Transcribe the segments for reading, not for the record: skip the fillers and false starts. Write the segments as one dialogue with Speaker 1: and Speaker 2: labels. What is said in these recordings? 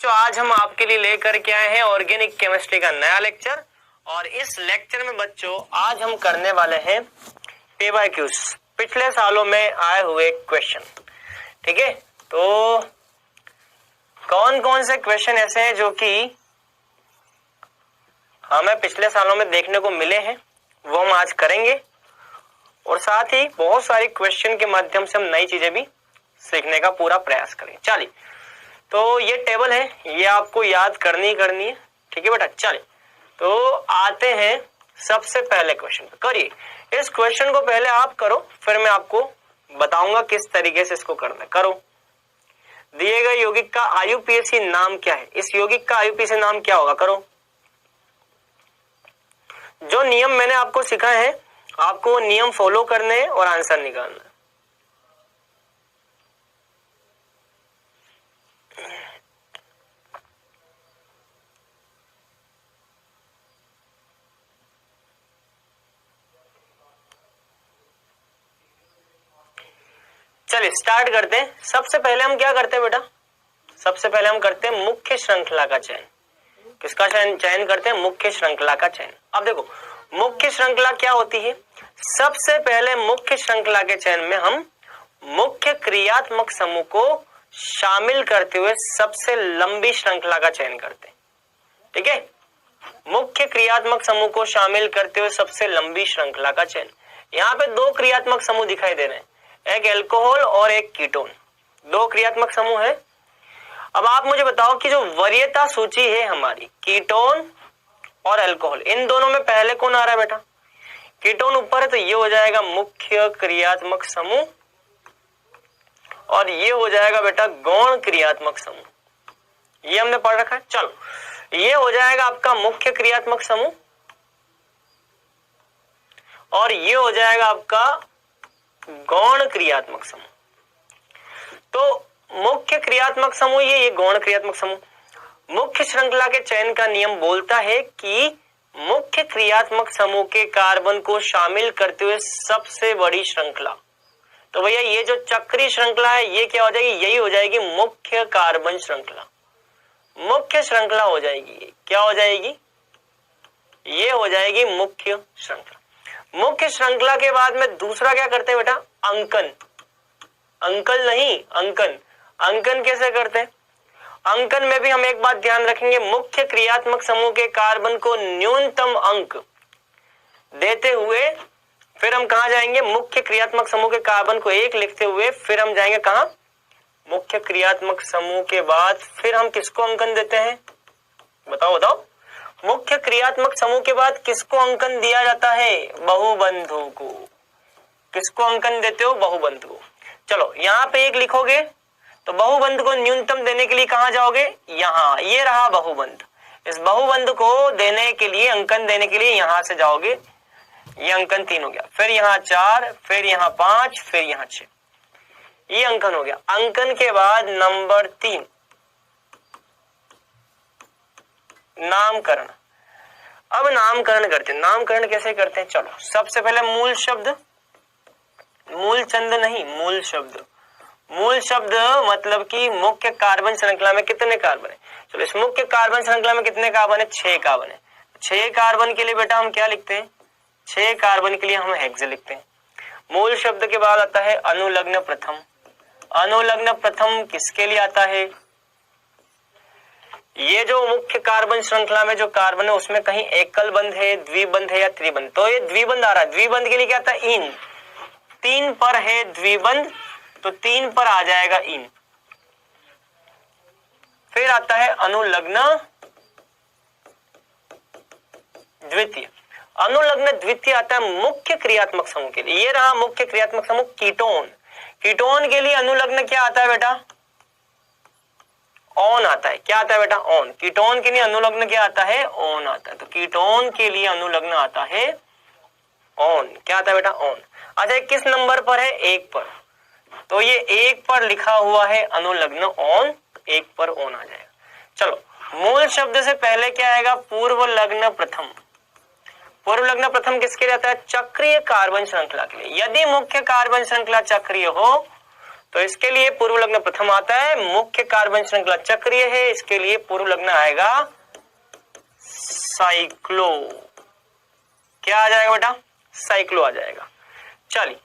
Speaker 1: तो आज हम आपके लिए लेकर के आए हैं ऑर्गेनिक केमिस्ट्री का नया लेक्चर। और इस लेक्चर में बच्चों आज हम करने वाले हैं PYQs, पिछले सालों में आए हुए क्वेश्चन। ठीक है, तो कौन कौन से क्वेश्चन ऐसे हैं जो कि हमें पिछले सालों में देखने को मिले हैं वो हम आज करेंगे, और साथ ही बहुत सारी क्वेश्चन के माध्यम से हम नई चीजें भी सीखने का पूरा प्रयास करेंगे। चलिए, तो ये टेबल है, ये आपको याद करनी है। ठीक है बेटा, चलिए तो आते हैं सबसे पहले क्वेश्चन पे। करिए इस क्वेश्चन को, पहले आप करो फिर मैं आपको बताऊंगा किस तरीके से इसको करना है। करो। दिए गए यौगिक का IUPAC नाम क्या है? इस यौगिक का IUPAC नाम क्या होगा? करो। जो नियम मैंने आपको सिखाए हैं आपको वो नियम फॉलो करने हैं और आंसर निकालना है। चलिए स्टार्ट करते हैं। सबसे पहले हम क्या करते हैं बेटा? सबसे पहले हम करते हैं मुख्य श्रृंखला का चयन। किसका चयन करते हैं? मुख्य श्रृंखला का चयन। अब देखो मुख्य श्रृंखला क्या होती है। सबसे पहले मुख्य श्रृंखला के चयन में हम मुख्य क्रियात्मक समूह को शामिल करते हुए सबसे लंबी श्रृंखला का चयन करते हैं। ठीक है, मुख्य क्रियात्मक समूह को शामिल करते हुए सबसे लंबी श्रृंखला का चयन। यहाँ पे दो क्रियात्मक समूह दिखाई दे रहे हैं, एक एल्कोहल और एक कीटोन। दो क्रियात्मक समूह है। अब आप मुझे बताओ कि जो वरीयता सूची है हमारी, कीटोन और अल्कोहल, इन दोनों में पहले कौन आ रहा है बेटा? कीटोन ऊपर है तो ये हो जाएगा मुख्य क्रियात्मक समूह, और ये हो जाएगा बेटा गौण क्रियात्मक समूह। ये हमने पढ़ रखा है। चलो, ये हो जाएगा आपका मुख्य क्रियात्मक समूह, और ये हो जाएगा आपका गौण क्रियात्मक समूह। तो मुख्य क्रियात्मक समूह ये गौण क्रियात्मक समूह। मुख्य श्रृंखला के चयन का नियम बोलता है कि मुख्य क्रियात्मक समूह के कार्बन को शामिल करते हुए सबसे बड़ी श्रृंखला। तो भैया ये जो चक्रीय श्रृंखला है ये क्या हो जाएगी? यही हो जाएगी मुख्य कार्बन श्रृंखला। मुख्य श्रृंखला हो जाएगी, क्या हो जाएगी? ये हो जाएगी मुख्य श्रृंखला। मुख्य श्रृंखला के बाद में दूसरा क्या करते हैं बेटा? अंकन। अंकल नहीं, अंकन। अंकन कैसे करते हैं? अंकन में भी हम एक बात ध्यान रखेंगे, मुख्य क्रियात्मक समूह के कार्बन को न्यूनतम अंक देते हुए फिर हम कहा जाएंगे? मुख्य क्रियात्मक समूह के कार्बन को 1 लिखते हुए फिर हम जाएंगे कहा? मुख्य क्रियात्मक समूह के बाद फिर हम किसको अंकन देते हैं? बताओ बताओ। मुख्य क्रियात्मक समूह के बाद किसको अंकन दिया जाता है? बहुबंधु को। किसको अंकन देते हो? बहुबंधु को। चलो यहाँ पे 1 लिखोगे तो बहुबंध को न्यूनतम देने के लिए कहां जाओगे? यहाँ, ये रहा बहुबंध। इस बहुबंध को देने के लिए, अंकन देने के लिए यहां से जाओगे। ये अंकन 3 हो गया, फिर यहाँ 4, फिर यहाँ 5, फिर यहाँ 6। ये अंकन हो गया। अंकन के बाद नंबर 3 नामकरण। अब नामकरण करते हैं। नामकरण कैसे करते हैं? चलो सबसे पहले मूल शब्द, मूल चंद नहीं, मूल शब्द। मूल शब्द मतलब कि मुख्य कार्बन श्रृंखला में कितने कार्बन है? चलो इस मुख्य कार्बन श्रृंखला में कितने कार्बन है? 6 कार्बन है। 6 कार्बन के लिए बेटा हम क्या लिखते हैं? 6 कार्बन के लिए हम हेक्स लिखते हैं। मूल शब्द के बाद आता है अनुलग्न प्रथम। अनुलग्न प्रथम किसके लिए आता है? ये जो मुख्य कार्बन श्रृंखला में जो कार्बन है उसमें कहीं एकल बंध है, द्विबंध है या त्रिबंध। तो ये द्विबंध आ रहा है। द्विबंध के लिए क्या आता है? इन। 3 पर है द्विबंध तो 3 पर आ जाएगा इन। फिर आता है अनुलग्न द्वितीय। अनुलग्न द्वितीय आता है मुख्य क्रियात्मक समूह के लिए। ये रहा मुख्य क्रियात्मक समूह कीटोन। कीटोन के लिए अनुलग्न क्या आता है बेटा? ऑन आता है। क्या आता है बेटा? ऑन। कीटोन के लिए अनुलग्न क्या आता है? ऑन आता है। तो कीटोन के लिए अनुलग्न आता है ऑन। क्या आता है बेटा? ऑन। अच्छा किस नंबर पर है? 1 पर। तो ये 1 पर लिखा हुआ है अनुलग्न ऑन, 1 पर ऑन आ जाएगा। चलो मूल शब्द से पहले क्या आएगा? पूर्व लग्न प्रथम। पूर्व लग्न प्रथम किसके लिए आता है? चक्रीय कार्बन श्रृंखला के लिए। यदि मुख्य कार्बन श्रृंखला चक्रीय हो तो इसके लिए पूर्व लग्न प्रथम आता है, मुख्य कार्बन श्रृंखला चक्रीय है, इसके लिए पूर्व लग्न आएगा साइक्लो। क्या आ जाएगा बेटा? साइक्लो आ जाएगा। चलिए,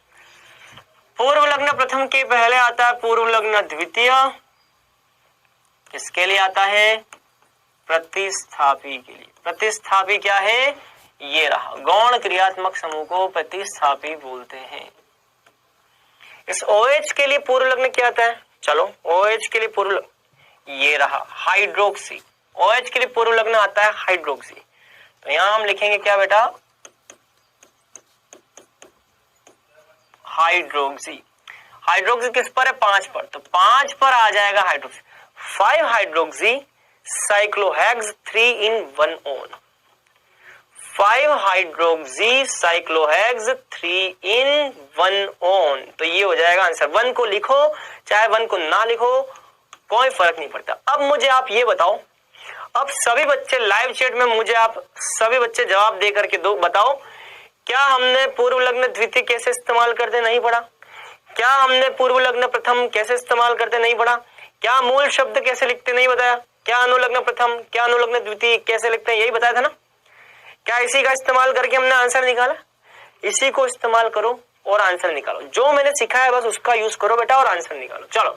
Speaker 1: पूर्व लग्न प्रथम के पहले आता है पूर्व लग्न द्वितीय, इसके लिए आता है प्रतिस्थापी के लिए। प्रतिस्थापी क्या है? ये रहा, गौण क्रियात्मक समूह को प्रतिस्थापी बोलते हैं। इस OH के लिए पूर्व लग्न क्या आता है? चलो, OH के लिए पूर्व ये रहा हाइड्रोक्सी। OH के लिए पूर्व लग्न आता है हाइड्रोक्सी। तो यहां हम लिखेंगे क्या बेटा? हाइड्रोक्सी। हाइड्रोक्सी किस पर है? 5 पर, तो 5 पर आ जाएगा hydroxy. 5 hydroxy साइक्लोहेक्स 3 in 1 on। 5 hydroxy साइक्लोहेक्स 3 in 1 on। तो ये हो जाएगा आंसर। 1 को लिखो चाहे 1 को ना लिखो, कोई फर्क नहीं पड़ता। अब मुझे आप ये बताओ, अब सभी बच्चे लाइव चैट में मुझे आप सभी बच्चे जवाब दे करके दो, बताओ क्या हमने पूर्व लग्न द्वितीय कैसे इस्तेमाल करते नहीं पढ़ा? क्या हमने पूर्व लग्न प्रथम कैसे इस्तेमाल करते नहीं पढ़ा? क्या मूल शब्द कैसे लिखते नहीं बताया? क्या अनुलग्न प्रथम, क्या अनुलग्न द्वितीय कैसे लिखते हैं, यही बताया था ना? क्या इसी का इस्तेमाल करके हमने आंसर निकाला? इसी को इस्तेमाल करो और आंसर निकालो। जो मैंने सिखाया बस उसका यूज करो बेटा और आंसर निकालो। चलो,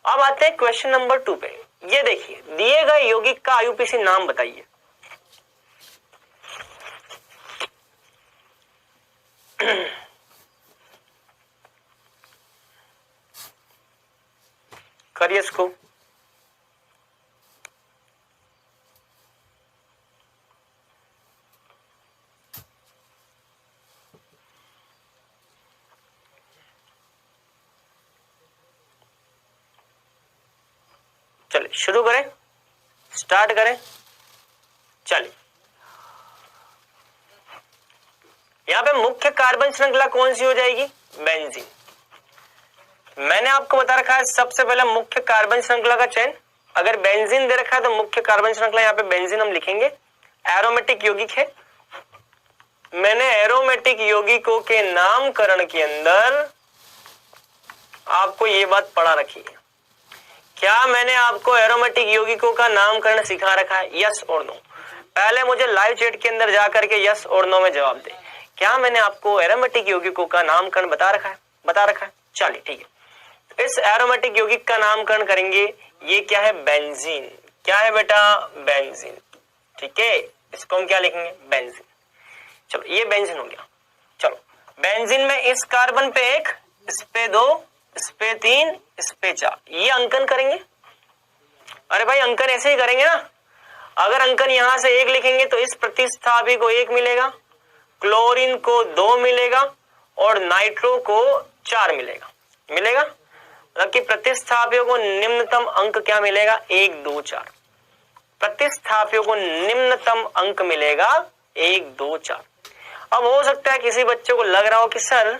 Speaker 1: अब आते हैं क्वेश्चन नंबर 2 पे। ये देखिए, दिए गए यौगिक का IUPAC नाम बताइए। करिए इसको। चलिए शुरू करें, स्टार्ट करें। चलिए, यहां पे मुख्य कार्बन श्रृंखला कौन सी हो जाएगी? बेंजीन। मैंने आपको बता रखा है सबसे पहले मुख्य कार्बन श्रृंखला का चयन। अगर बेंजीन दे रखा है तो मुख्य कार्बन श्रृंखला, यहाँ पे बेंजीन हम लिखेंगे। एरोमेटिक यौगिक है। मैंने एरोमेटिक यौगिकों के नामकरण के अंदर आपको ये बात पढ़ा रखी है। क्या मैंने आपको एरोमेटिक यौगिकों का नामकरण सिखा रखा है? यस और नो। पहले मुझे लाइव चैट के अंदर जाकर के यस और नो में जवाब दे। क्या मैंने आपको एरोमेटिक यौगिकों का नामकरण बता रखा है? बता रखा है। चलिए ठीक है, इस एरोमेटिक यौगिक का नामकरण करेंगे। ये क्या है? बेंजीन। क्या है बेटा? बेंजीन। ठीक है, इसको हम क्या लिखेंगे? बेंजीन। चलो, ये बेंजीन हो गया। चलो, बेंजीन में इस कार्बन पे 1, इस पे 2, इस पे 3, इस पे 4, ये अंकन करेंगे। अरे भाई, अंकन ऐसे ही करेंगे ना। अगर अंकन यहां से 1 लिखेंगे तो इस प्रतिस्थापी को 1 मिलेगा, क्लोरीन को 2 मिलेगा और नाइट्रो को 4 मिलेगा। मिलेगा मतलब कि प्रतिस्थापियों को निम्नतम अंक क्या मिलेगा? 1 2 4। प्रतिस्थापियों को निम्नतम अंक मिलेगा 1 2 4। अब हो सकता है किसी बच्चे को लग रहा हो कि सर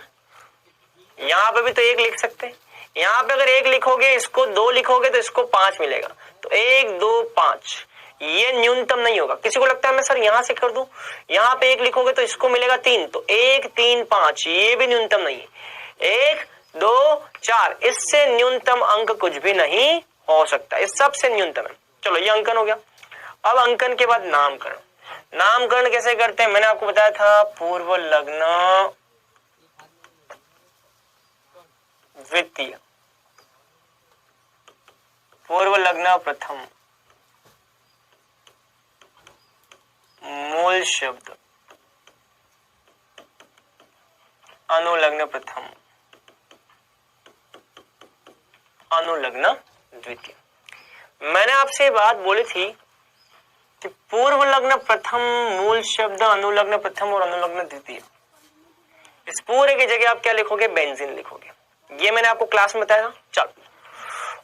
Speaker 1: यहाँ पे भी तो 1 लिख सकते हैं। यहाँ पे अगर 1 लिखोगे, इसको 2 लिखोगे तो इसको 5 मिलेगा। तो 1 2 5 ये न्यूनतम नहीं होगा। किसी को लगता है मैं सर यहाँ से कर दूं, यहाँ पे 1 लिखोगे तो इसको मिलेगा 3, तो 1 3 5 ये भी न्यूनतम नहीं है। 1 2 4 इससे न्यूनतम अंक कुछ भी नहीं हो सकता, इस सबसे न्यूनतम है। चलो, ये अंकन हो गया। अब अंकन के बाद नामकरण। नामकरण कैसे करते हैं? मैंने आपको बताया था पूर्व लग्न द्वितीय, पूर्व लग्न प्रथम, मूल शब्द, अनुलग्न प्रथम, अनुलग्न द्वितीय। मैंने आपसे ये बात बोली थी कि पूर्व लग्न प्रथम, मूल शब्द, अनुलग्न प्रथम और अनुलग्न द्वितीय, इस पूरे की जगह आप क्या लिखोगे? बेंजीन लिखोगे। ये मैंने आपको क्लास में बताया। चलो,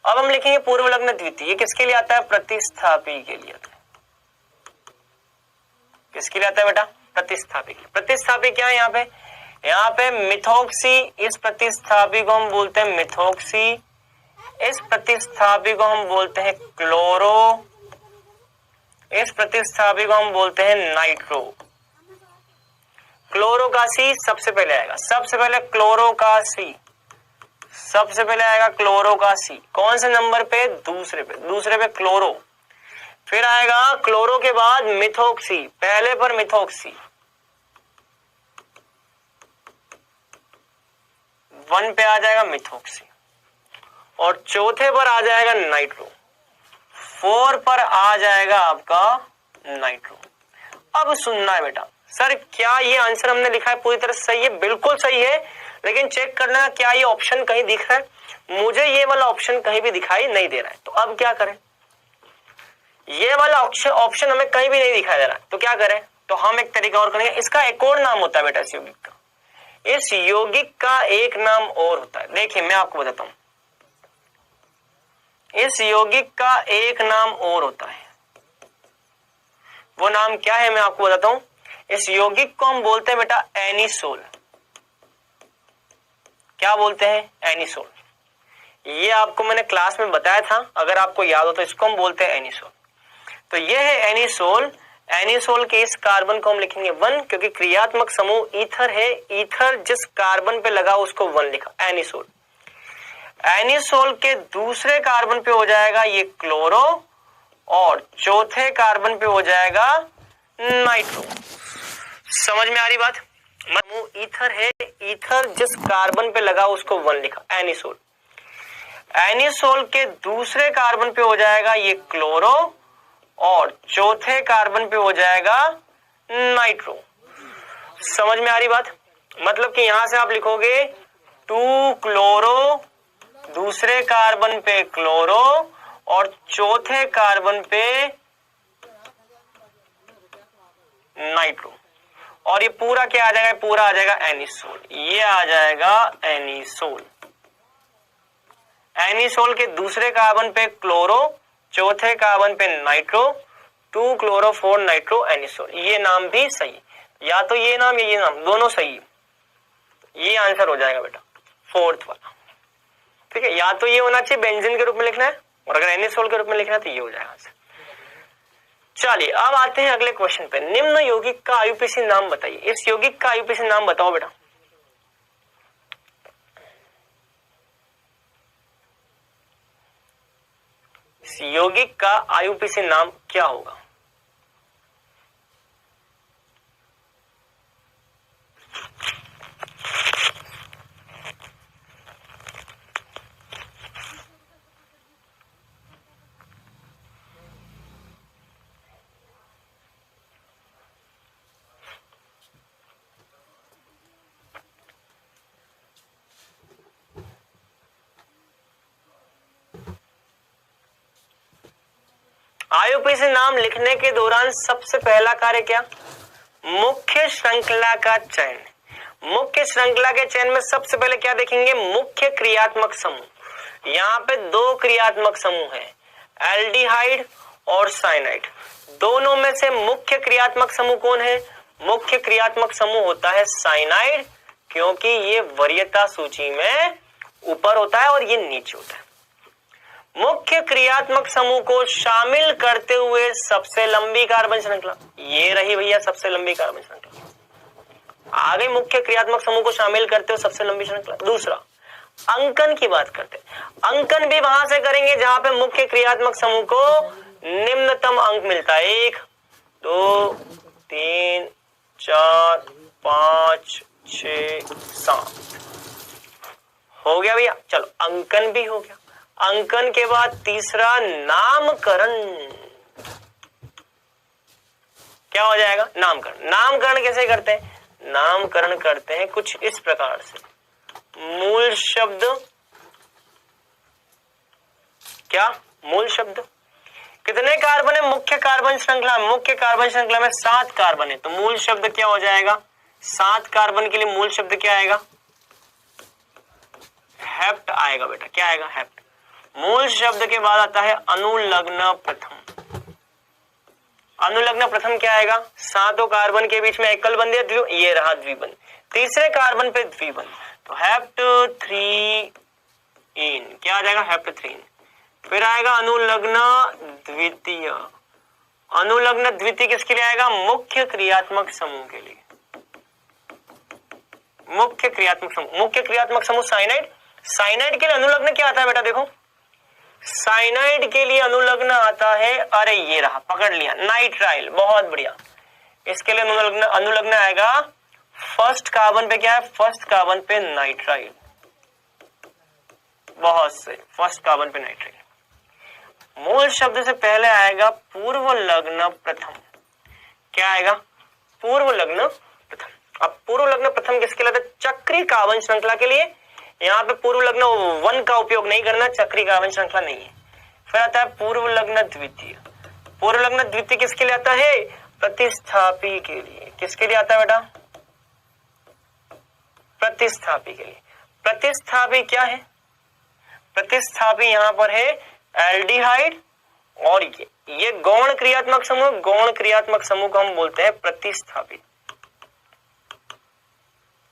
Speaker 1: अब हम लिखेंगे पूर्व लग्न द्वितीय। ये किसके लिए आता है? प्रतिस्थापी के लिए आता है। किसके लिए आता है बेटा? प्रतिस्थापी के लिए। प्रतिस्थापी क्या है यहाँ पे? यहाँ पे मिथोक्सी, इस प्रतिस्थापी को हम बोलते हैं मिथोक्सी, इस प्रतिस्थापी को हम बोलते हैं क्लोरो, इस प्रतिस्थापी को हम बोलते हैं नाइट्रो। क्लोरो का सी सबसे पहले आएगा, सबसे पहले क्लोरो का सी, सबसे पहले आएगा क्लोरो का सी, कौन से नंबर पे, दूसरे पे क्लोरो। फिर आएगा क्लोरो के बाद मिथोक्सी, पहले पर मिथोक्सी, 1 पे आ जाएगा मिथोक्सी, और चौथे पर आ जाएगा नाइट्रो, 4 पर आ जाएगा आपका नाइट्रो। अब सुनना है बेटा, सर क्या ये आंसर हमने लिखा है पूरी तरह सही है? बिल्कुल सही है, लेकिन चेक कर लेना क्या ये ऑप्शन कहीं दिख रहा है। मुझे ये वाला ऑप्शन कहीं भी दिखाई नहीं दे रहा है, तो अब क्या करें? ये वाला ऑप्शन हमें कहीं भी नहीं दिखाई दे रहा है, तो क्या करें? तो हम एक तरीका और करेंगे, इसका एक और नाम होता है बेटा इस यौगिक का, इस यौगिक का एक नाम और होता है। देखिए मैं आपको बताता हूं, इस यौगिक का एक नाम और होता है, वो नाम क्या है मैं आपको बताता हूं। इस यौगिक को हम बोलते हैं बेटा एनिसोल। क्या बोलते हैं? एनिसोल। ये आपको मैंने क्लास में बताया था, अगर आपको याद हो तो इसको हम बोलते हैं एनिसोल। तो ये है एनिसोल। एनिसोल के इस कार्बन को हम लिखेंगे 1, क्योंकि क्रियात्मक समूह ईथर है, ईथर जिस कार्बन पे लगा उसको 1 लिखा, एनिसोल। एनिसोल के दूसरे कार्बन पे हो जाएगा ये क्लोरो, और चौथे कार्बन पे हो जाएगा नाइट्रो। समझ में आ रही बात? समूह ईथर है, ईथर जिस कार्बन पे लगा उसको 1 लिखा, एनिसोल। एनिसोल के दूसरे कार्बन पे हो जाएगा ये क्लोरो, और चौथे कार्बन पे हो जाएगा नाइट्रो। समझ में आ रही बात? मतलब कि यहां से आप लिखोगे 2 क्लोरो, दूसरे कार्बन पे क्लोरो, और चौथे कार्बन पे नाइट्रो, और ये पूरा क्या आ जाएगा? पूरा आ जाएगा एनिसोल। ये आ जाएगा एनिसोल। एनिसोल के दूसरे कार्बन पे क्लोरो, चौथे कार्बन पे नाइट्रो, 2 क्लोरो 4 नाइट्रो एनिसोल। ये नाम भी सही, या तो ये नाम या ये नाम, दोनों सही। ये आंसर हो जाएगा बेटा 4th वाला। ठीक है, या तो ये होना चाहिए बेंजीन के रूप में लिखना है, और अगर एनिसोल के रूप में लिखना है तो ये हो जाएगा आंसर। चलिए अब आते हैं अगले क्वेश्चन पे। निम्न यौगिक का आईयूपीएसी नाम बताइए। इस यौगिक का आईयूपीएसी नाम बताओ बेटा। इस यौगिक का आईयूपीएसी नाम क्या होगा? आईयूपीएसी नाम लिखने के दौरान सबसे पहला कार्य क्या? मुख्य श्रृंखला का चयन। मुख्य श्रृंखला के चयन में सबसे पहले क्या देखेंगे? मुख्य क्रियात्मक समूह। यहाँ पे 2 क्रियात्मक समूह है, एल्डिहाइड और साइनाइड। दोनों में से मुख्य क्रियात्मक समूह कौन है? मुख्य क्रियात्मक समूह होता है साइनाइड, क्योंकि ये वरीयता सूची में ऊपर होता है और ये नीचे होता है। मुख्य क्रियात्मक समूह को शामिल करते हुए सबसे लंबी कार्बन श्रृंखला, ये रही भैया सबसे लंबी कार्बन श्रृंखला। आगे मुख्य क्रियात्मक समूह को शामिल करते हुए सबसे लंबी श्रृंखला। दूसरा, अंकन की बात करते हैं। अंकन भी वहां से करेंगे जहां पे मुख्य क्रियात्मक समूह को निम्नतम अंक मिलता है। 1 2 3 4 5 6 7 हो गया भैया। चलो अंकन भी हो गया। अंकन के बाद तीसरा नामकरण। क्या हो जाएगा? नामकरण। नामकरण कैसे करते हैं? नामकरण करते हैं कुछ इस प्रकार से। मूल शब्द, क्या? मूल शब्द। कितने कार्बन है मुख्य कार्बन श्रृंखला? मुख्य कार्बन श्रृंखला में 7 कार्बन है, तो मूल शब्द क्या हो जाएगा? 7 कार्बन के लिए मूल शब्द क्या आएगा? हेप्ट आएगा बेटा। क्या आएगा? हेप्ट। मूल शब्द के बाद आता है अनुलग्न प्रथम। अनुलग्न प्रथम क्या आएगा? 7 कार्बन के बीच में एकल बंध या द्विबंध, ये रहा द्विबंध। तीसरे कार्बन पे द्विबंध, तो हेप्ट 3 इन। क्या आ जाएगा? हेप्ट 3। फिर आएगा अनुलग्न द्वितीय। अनुलग्न द्वितीय किसके लिए आएगा? मुख्य क्रियात्मक समूह के लिए। मुख्य क्रियात्मक समूह। मुख्य क्रियात्मक समूह साइनाइड। साइनाइड के लिए अनुलग्न क्या आता है बेटा? देखो साइनाइड के लिए अनुलग्न आता है, अरे ये रहा, पकड़ लिया, नाइट्राइल। बहुत बढ़िया। इसके लिए अनुलग्न आएगा फर्स्ट कार्बन पे, क्या है? फर्स्ट कार्बन पे नाइट्राइल। बहुत सही, फर्स्ट कार्बन पे नाइट्राइल। मूल शब्द से पहले आएगा पूर्व लग्न प्रथम। क्या आएगा? पूर्व लग्न प्रथम। अब पूर्व लग्न प्रथम किसके लिए? चक्रीय कार्बन श्रृंखला के लिए। यहाँ पे पूर्व लग्न वन का उपयोग नहीं करना, चक्रीय कार्बन श्रृंखला नहीं है। फिर आता है पूर्व लग्न द्वितीय। पूर्व लग्न द्वितीय किसके लिए आता है? प्रतिस्थापी के लिए। किसके लिए आता है बेटा? प्रतिस्थापी के लिए। प्रतिस्थापी क्या है? प्रतिस्थापी यहां पर है एल्डिहाइड, और ये गौण क्रियात्मक समूह, गौण क्रियात्मक समूह को हम बोलते हैं प्रतिस्थापी।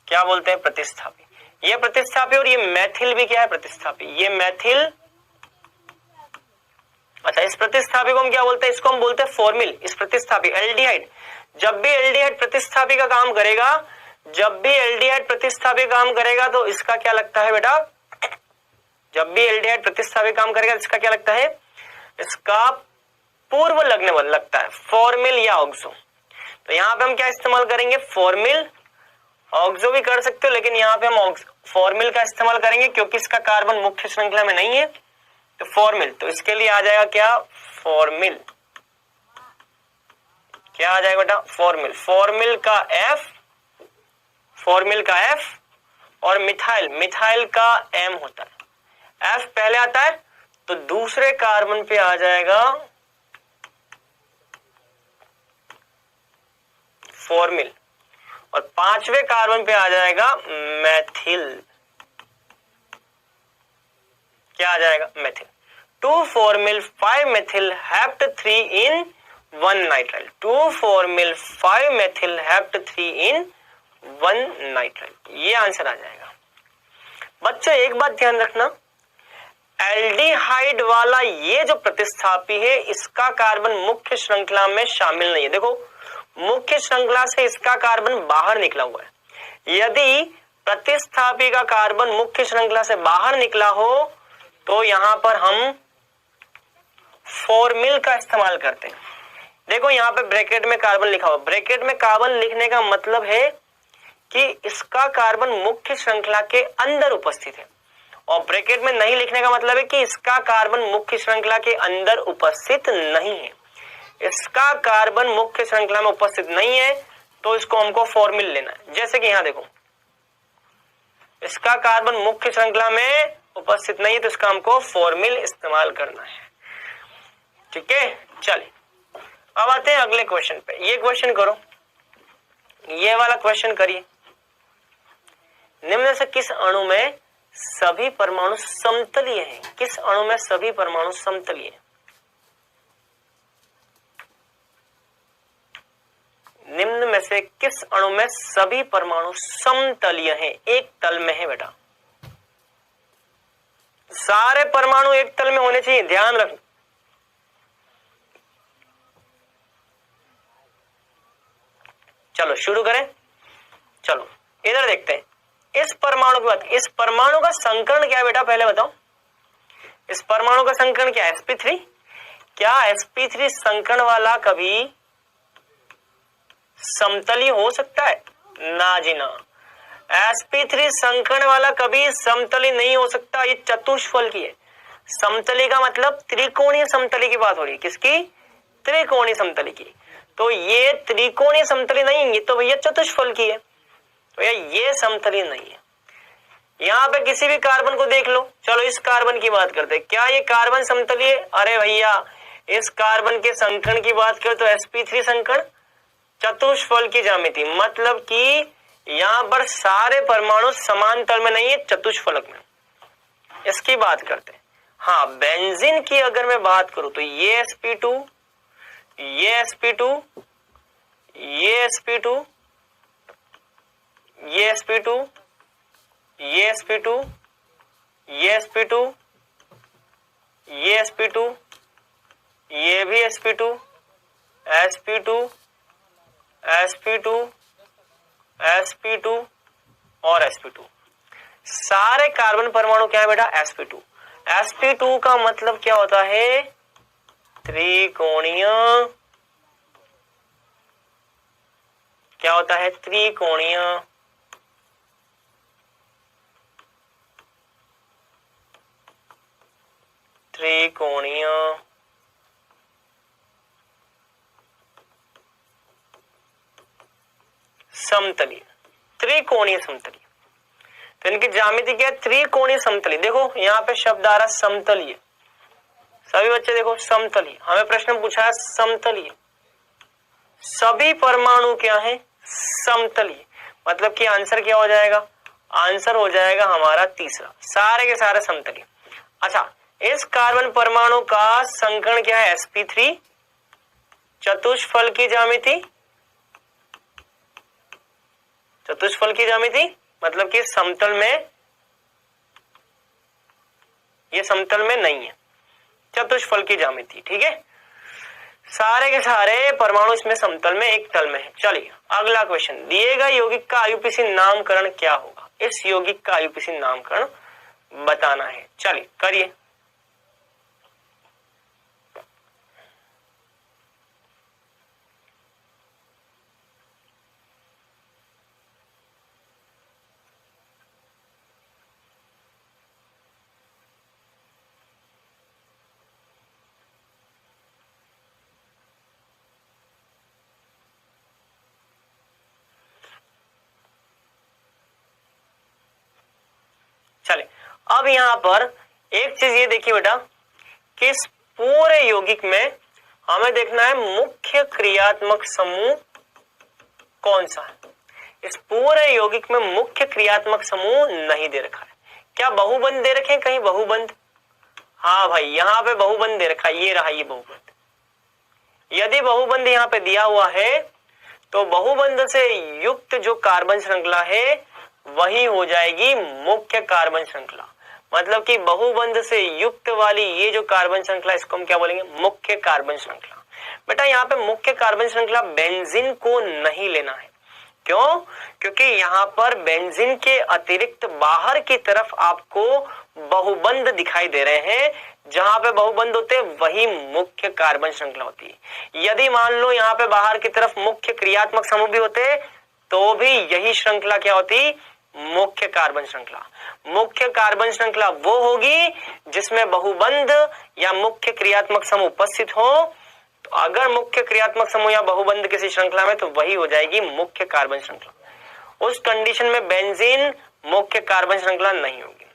Speaker 1: क्या बोलते हैं? प्रतिस्थापी। ये प्रतिस्थापी, और ये मैथिल भी क्या है? प्रतिस्थापी। ये मैथिल। अच्छा, इस प्रतिस्थापी को हम क्या बोलते हैं? इसको हम बोलते हैं फॉर्मिल। इस प्रतिस्थापी एल्डिहाइड, जब भी एल्डिहाइड प्रतिस्थापी का काम करेगा, जब भी एल्डिहाइड प्रतिस्थापी काम करेगा तो इसका क्या लगता है बेटा? जब भी एल्डिहाइड प्रतिस्थापी काम करेगा इसका क्या लगता है? इसका पूर्व लग्न लगता है, फॉर्मिल या ऑक्सो। तो यहाँ पे हम क्या इस्तेमाल करेंगे? फॉर्मिल। ऑक्सो भी कर सकते हो, लेकिन यहाँ पे हम फॉर्मिल का इस्तेमाल करेंगे क्योंकि इसका कार्बन मुख्य श्रृंखला में नहीं है, तो फॉर्मिल। तो इसके लिए आ जाएगा क्या? फॉर्मिल। क्या आ जाएगा बेटा? फॉर्मिल। फॉर्मिल का एफ, फॉर्मिल का एफ, और मिथाइल, मिथाइल का एम होता है। एफ पहले आता है तो दूसरे कार्बन पे आ जाएगा फॉर्मिल, और पांचवें कार्बन पे आ जाएगा मैथिल। क्या आ जाएगा? Maithil. 2 formal 5 methyl hept 3 in 1 nitrile। 2 formal 5 methyl hept 3 in 1 nitrile। ये आंसर आ जाएगा। बच्चों एक बात ध्यान रखना, एल्डिहाइड वाला ये जो प्रतिस्थापी है इसका कार्बन मुख्य श्रृंखला में शामिल नहीं है। देखो मुख्य श्रृंखला से इसका कार्बन बाहर निकला हुआ है। यदि प्रतिस्थापी का कार्बन मुख्य श्रृंखला से बाहर निकला हो तो यहां पर हम फॉर्मिल का इस्तेमाल करते हैं। देखो यहां पे ब्रैकेट में कार्बन लिखा हुआ, ब्रैकेट में कार्बन लिखने का मतलब है कि इसका कार्बन मुख्य श्रृंखला के अंदर उपस्थित है, और ब्रैकेट में नहीं लिखने का मतलब है कि इसका कार्बन मुख्य श्रृंखला के अंदर उपस्थित नहीं है। इसका कार्बन मुख्य श्रृंखला में उपस्थित नहीं है तो इसको हमको फॉर्मिल लेना है। जैसे कि यहां देखो इसका कार्बन मुख्य श्रृंखला में उपस्थित नहीं है तो इसका हमको फॉर्मिल इस्तेमाल करना है। ठीक है, चलिए अब आते हैं अगले क्वेश्चन पे। ये क्वेश्चन करो, ये वाला क्वेश्चन करिए। निम्न से किस अणु में सभी परमाणु समतलीय हैं? किस अणु में सभी परमाणु समतलीय हैं? निम्न में से किस अणु में सभी परमाणु समतलीय हैं? एक तल में है बेटा, सारे परमाणु एक तल में होने चाहिए, ध्यान रखना। चलो शुरू करें। चलो इधर देखते हैं इस परमाणु की बात। इस परमाणु का संकरण क्या है बेटा? पहले बताओ इस परमाणु का संकरण क्या है? sp3। क्या sp3 संकरण वाला कभी समतली हो सकता है? ना जी ना, sp3 संकरण वाला कभी समतली नहीं हो सकता। ये चतुष्फल की है। समतली का मतलब त्रिकोणीय समतली की बात हो रही है। किसकी? त्रिकोणीय समतली की। तो ये त्रिकोणीय समतली नहीं, ये तो भैया चतुष्फल की है। तो ये समतली नहीं है। यहाँ पे किसी भी कार्बन को देख लो। चलो इस कार्बन की बात करते हैं, क्या ये कार्बन समतली है? अरे भैया इस कार्बन के संकरण की बात करें तो sp3 संकरण चतुष्फल की ज्यामिति, मतलब कि यहाँ पर सारे परमाणु समान तल में नहीं है, चतुष्फलक में। इसकी बात करते हैं। हाँ, बेंजीन की अगर मैं बात करूं तो ये sp2, ये sp2, ये sp2, ये sp2, ये sp2, ये sp2, ये sp2, ये भी sp2, sp2, sp2, sp2 और sp2। सारे कार्बन परमाणु क्या है बेटा, sp2। sp2 का मतलब क्या होता है, त्रिकोणीय, क्या होता है, त्रिकोणीय त्रिकोणीय समतली, त्रिकोणीय समतली। तो इनकी ज्यामिति क्या है, त्रिकोणीय समतली। देखो यहाँ पे शब्द आ रहा समतलीय, सभी बच्चे देखो समतलीय, हमें प्रश्न पूछा है समतलीय, सभी परमाणु क्या है, समतलीय, मतलब कि आंसर क्या हो जाएगा, आंसर हो जाएगा हमारा तीसरा, सारे के सारे समतलीय। अच्छा, इस कार्बन परमाणु का संकरण क्या है, sp3, चतुष्फल की ज्यामिति, चतुष्फल की ज्यामिति मतलब कि समतल में, ये समतल में नहीं है, चतुष्फल की ज्यामिति, ठीक है। सारे के सारे परमाणु इसमें समतल में एक तल में है। चलिए अगला क्वेश्चन, दिए गए यौगिक का आयुपीसी नामकरण क्या होगा, इस यौगिक का आयुपीसी नामकरण बताना है। चलिए करिए। चलिए अब यहां पर एक चीज ये देखिए बेटा कि इस पूरे यौगिक में हमें देखना है मुख्य क्रियात्मक समूह कौन सा है। इस पूरे यौगिक में मुख्य क्रियात्मक समूह नहीं दे रखा है। क्या बहुबंध दे रखे हैं कहीं, बहुबंध, हाँ भाई यहाँ पे बहुबंध दे रखा है, ये रहा ये बहुबंध। यदि बहुबंध यहाँ पे दिया हुआ है तो बहुबंध से युक्त जो कार्बन श्रृंखला है वही हो जाएगी मुख्य कार्बन श्रृंखला। मतलब कि बहुबंध से युक्त वाली ये जो कार्बन श्रृंखला, इसको हम क्या बोलेंगे, मुख्य कार्बन श्रृंखला। बेटा यहाँ पे मुख्य कार्बन श्रृंखला बेंजीन को नहीं लेना है। क्यों? क्योंकि यहाँ पर बेंजीन के अतिरिक्त बाहर की तरफ आपको बहुबंध दिखाई दे रहे हैं। जहां पे बहुबंध होते हैं वही मुख्य कार्बन श्रृंखला होती है। यदि मान लो यहाँ पे बाहर की तरफ मुख्य क्रियात्मक समूह भी होते तो भी यही श्रृंखला क्या होती, मुख्य कार्बन श्रृंखला। मुख्य कार्बन श्रृंखला वो होगी जिसमें बहुबंध या मुख्य क्रियात्मक समूह उपस्थित हो। तो अगर मुख्य क्रियात्मक समूह या बहुबंध किसी श्रृंखला में तो वही हो जाएगी मुख्य कार्बन श्रृंखला। उस कंडीशन में बेंजीन मुख्य कार्बन श्रृंखला नहीं होगी।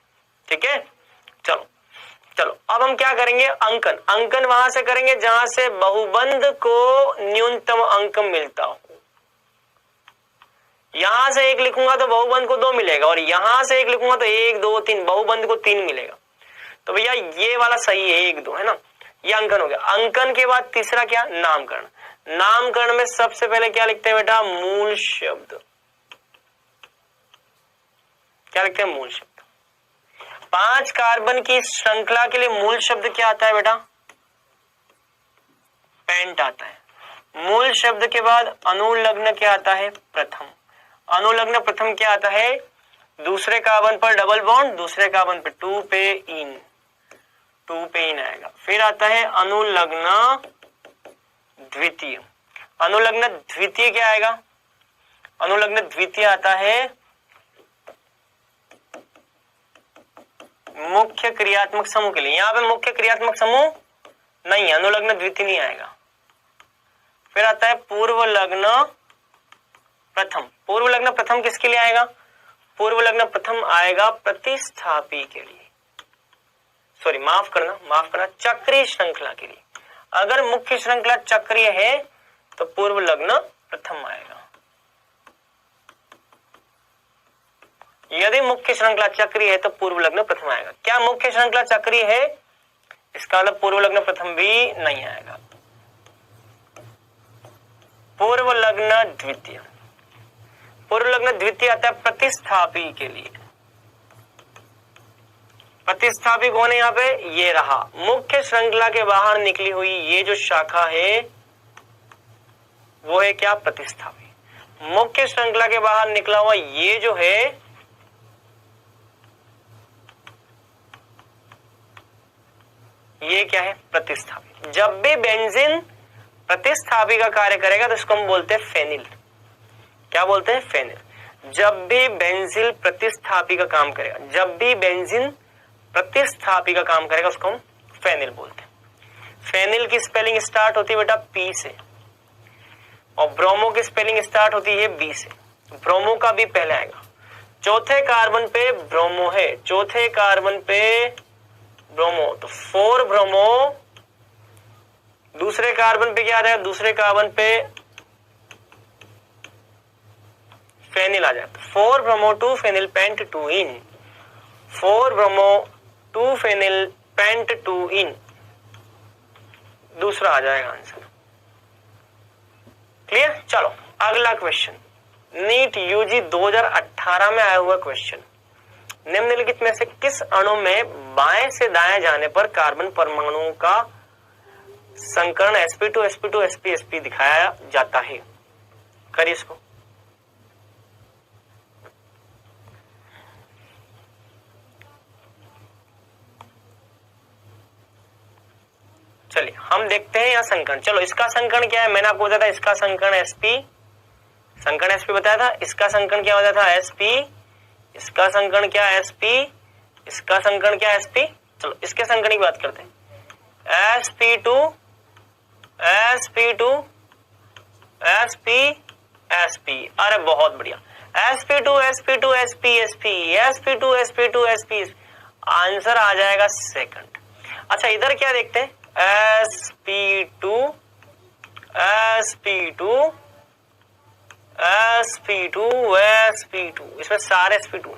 Speaker 1: ठीक है, चलो चलो अब हम क्या करेंगे, अंकन। अंकन वहां से करेंगे जहां से बहुबंध को न्यूनतम अंक मिलता हो। यहां से 1 लिखूंगा तो बहुबंध को 2 मिलेगा, और यहां से 1 लिखूंगा तो 1 2 3 बहुबंध को 3 मिलेगा। तो भैया ये वाला सही है, 1 2 है ना, ये अंकन हो गया। अंकन के बाद तीसरा क्या, नामकरण। नामकरण में सबसे पहले क्या लिखते हैं बेटा, मूल शब्द। क्या लिखते हैं, मूल शब्द। 5 कार्बन की श्रृंखला के लिए मूल शब्द क्या आता है बेटा, पेंट आता है। मूल शब्द के बाद अनुलग्न क्या आता है, प्रथम। अनुलग्न प्रथम क्या आता है, दूसरे कार्बन पर डबल बॉन्ड, दूसरे कार्बन पर 2 पे इन, 2 पे इन आएगा। फिर आता है अनुलग्न द्वितीय। अनुलग्न द्वितीय क्या आएगा, अनुलग्न द्वितीय आता है मुख्य क्रियात्मक समूह के लिए। यहां पे मुख्य क्रियात्मक समूह नहीं है, अनुलग्न द्वितीय नहीं आएगा। फिर आता है पूर्व लग्न प्रथम। पूर्व लग्न प्रथम किसके लिए आएगा, पूर्व लग्न प्रथम आएगा प्रतिस्थापी के लिए, सॉरी माफ करना, चक्रीय श्रृंखला के लिए। अगर मुख्य श्रृंखला चक्रीय है तो पूर्व लग्न प्रथम आएगा। यदि मुख्य श्रृंखला चक्रीय है तो पूर्व लग्न प्रथम आएगा। क्या मुख्य श्रृंखला चक्रीय है, इसका मतलब पूर्व लग्न प्रथम भी नहीं आएगा। पूर्व लग्न द्वितीय, पूर्व लग्न द्वितीय आता है प्रतिस्थापी के लिए। प्रतिस्थापी कौन है यहाँ पे, ये रहा मुख्य श्रृंखला के बाहर निकली हुई ये जो शाखा है वो है क्या, प्रतिस्थापी। मुख्य श्रृंखला के बाहर निकला हुआ ये जो है ये क्या है? प्रतिस्थापी। जब भी बेंजीन प्रतिस्थापी का कार्य करेगा तो इसको हम बोलते हैं फेनिल। क्या बोलते हैं? फेनिल। जब भी बेंजीन प्रतिस्थापी का काम करेगा, जब भी बेंजीन प्रतिस्थापी का काम करेगा उसको हम फेनिल बोलते हैं। फेनिल की स्पेलिंग स्टार्ट होती है बेटा पी से, और ब्रोमो की स्पेलिंग स्टार्ट होती है बी से। ब्रोमो का भी पहले आएगा। चौथे कार्बन पे ब्रोमो है, चौथे कार्बन पे ब्रोमो, तो 4 ब्रोमो। दूसरे कार्बन पे क्या आ जाएगा? दूसरे कार्बन पे फेनिल आ जाएगा। 4 ब्रोमो 2 फेनिल पेंट 2 इन, 4 ब्रोमो 2 फेनिल पेंट 2 इन, दूसरा आ जाएगा आंसर। क्लियर? चलो अगला क्वेश्चन, नीट यूजी 2018 में आया हुआ क्वेश्चन। निम्नलिखित में से किस अणु में बाएं से दाएं जाने पर कार्बन परमाणुओं का संकरण sp2 sp2 sp sp दिखाया जाता है? करिए इसको। चलिए हम देखते हैं यहाँ संकरण। चलो इसका संकरण क्या है? मैंने आपको बताया था इसका संकरण sp, संकरण sp बताया था। इसका संकरण क्या होता था? sp। इसका संकरण क्या है? sp। इसका संकरण क्या है? sp। चलो इसके संकरण की बात करते हैं। sp2 sp2 sp sp। अरे बहुत बढ़िया। sp2 sp2 sp sp sp2 sp2 sp। Answer आ जाएगा सेकंड। अच्छा इधर क्या देखते हैं? sp2 sp2 sp2 sp2, इसमें सारे sp2।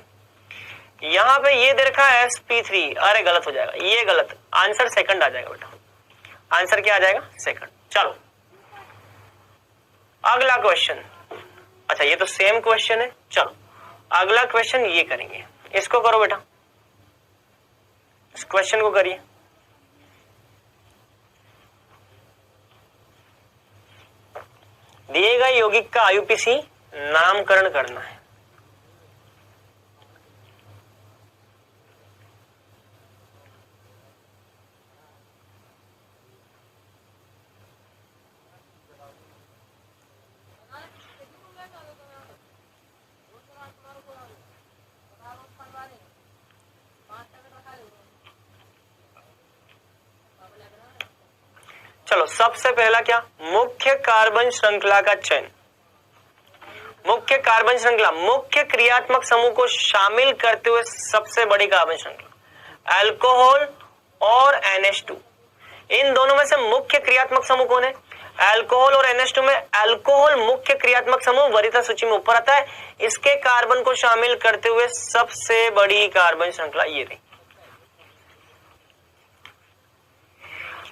Speaker 1: यहां पे ये दे रखा है sp3। अरे गलत हो जाएगा, ये गलत। आंसर सेकंड आ जाएगा बेटा। आंसर क्या आ जाएगा? सेकंड। चलो अगला क्वेश्चन। अच्छा ये तो सेम क्वेश्चन है। चलो अगला क्वेश्चन ये करेंगे, इसको करो बेटा, इस क्वेश्चन को करिए। दिए गए यौगिक का आयुपीसी नामकरण करना है। चलो सबसे पहला क्या? मुख्य कार्बन श्रृंखला का चयन। मुख्य कार्बन श्रृंखला, मुख्य क्रियात्मक समूह को शामिल करते हुए सबसे बड़ी कार्बन श्रृंखला अल्कोहल और NH2। इन दोनों में से मुख्य क्रियात्मक समूह कौन है? अल्कोहल और NH2 में अल्कोहल मुख्य क्रियात्मक समूह वरीयता सूची में ऊपर आता है। इसके कार्बन को शामिल करते हुए सबसे बड़ी कार्बन श्रृंखला ये रही।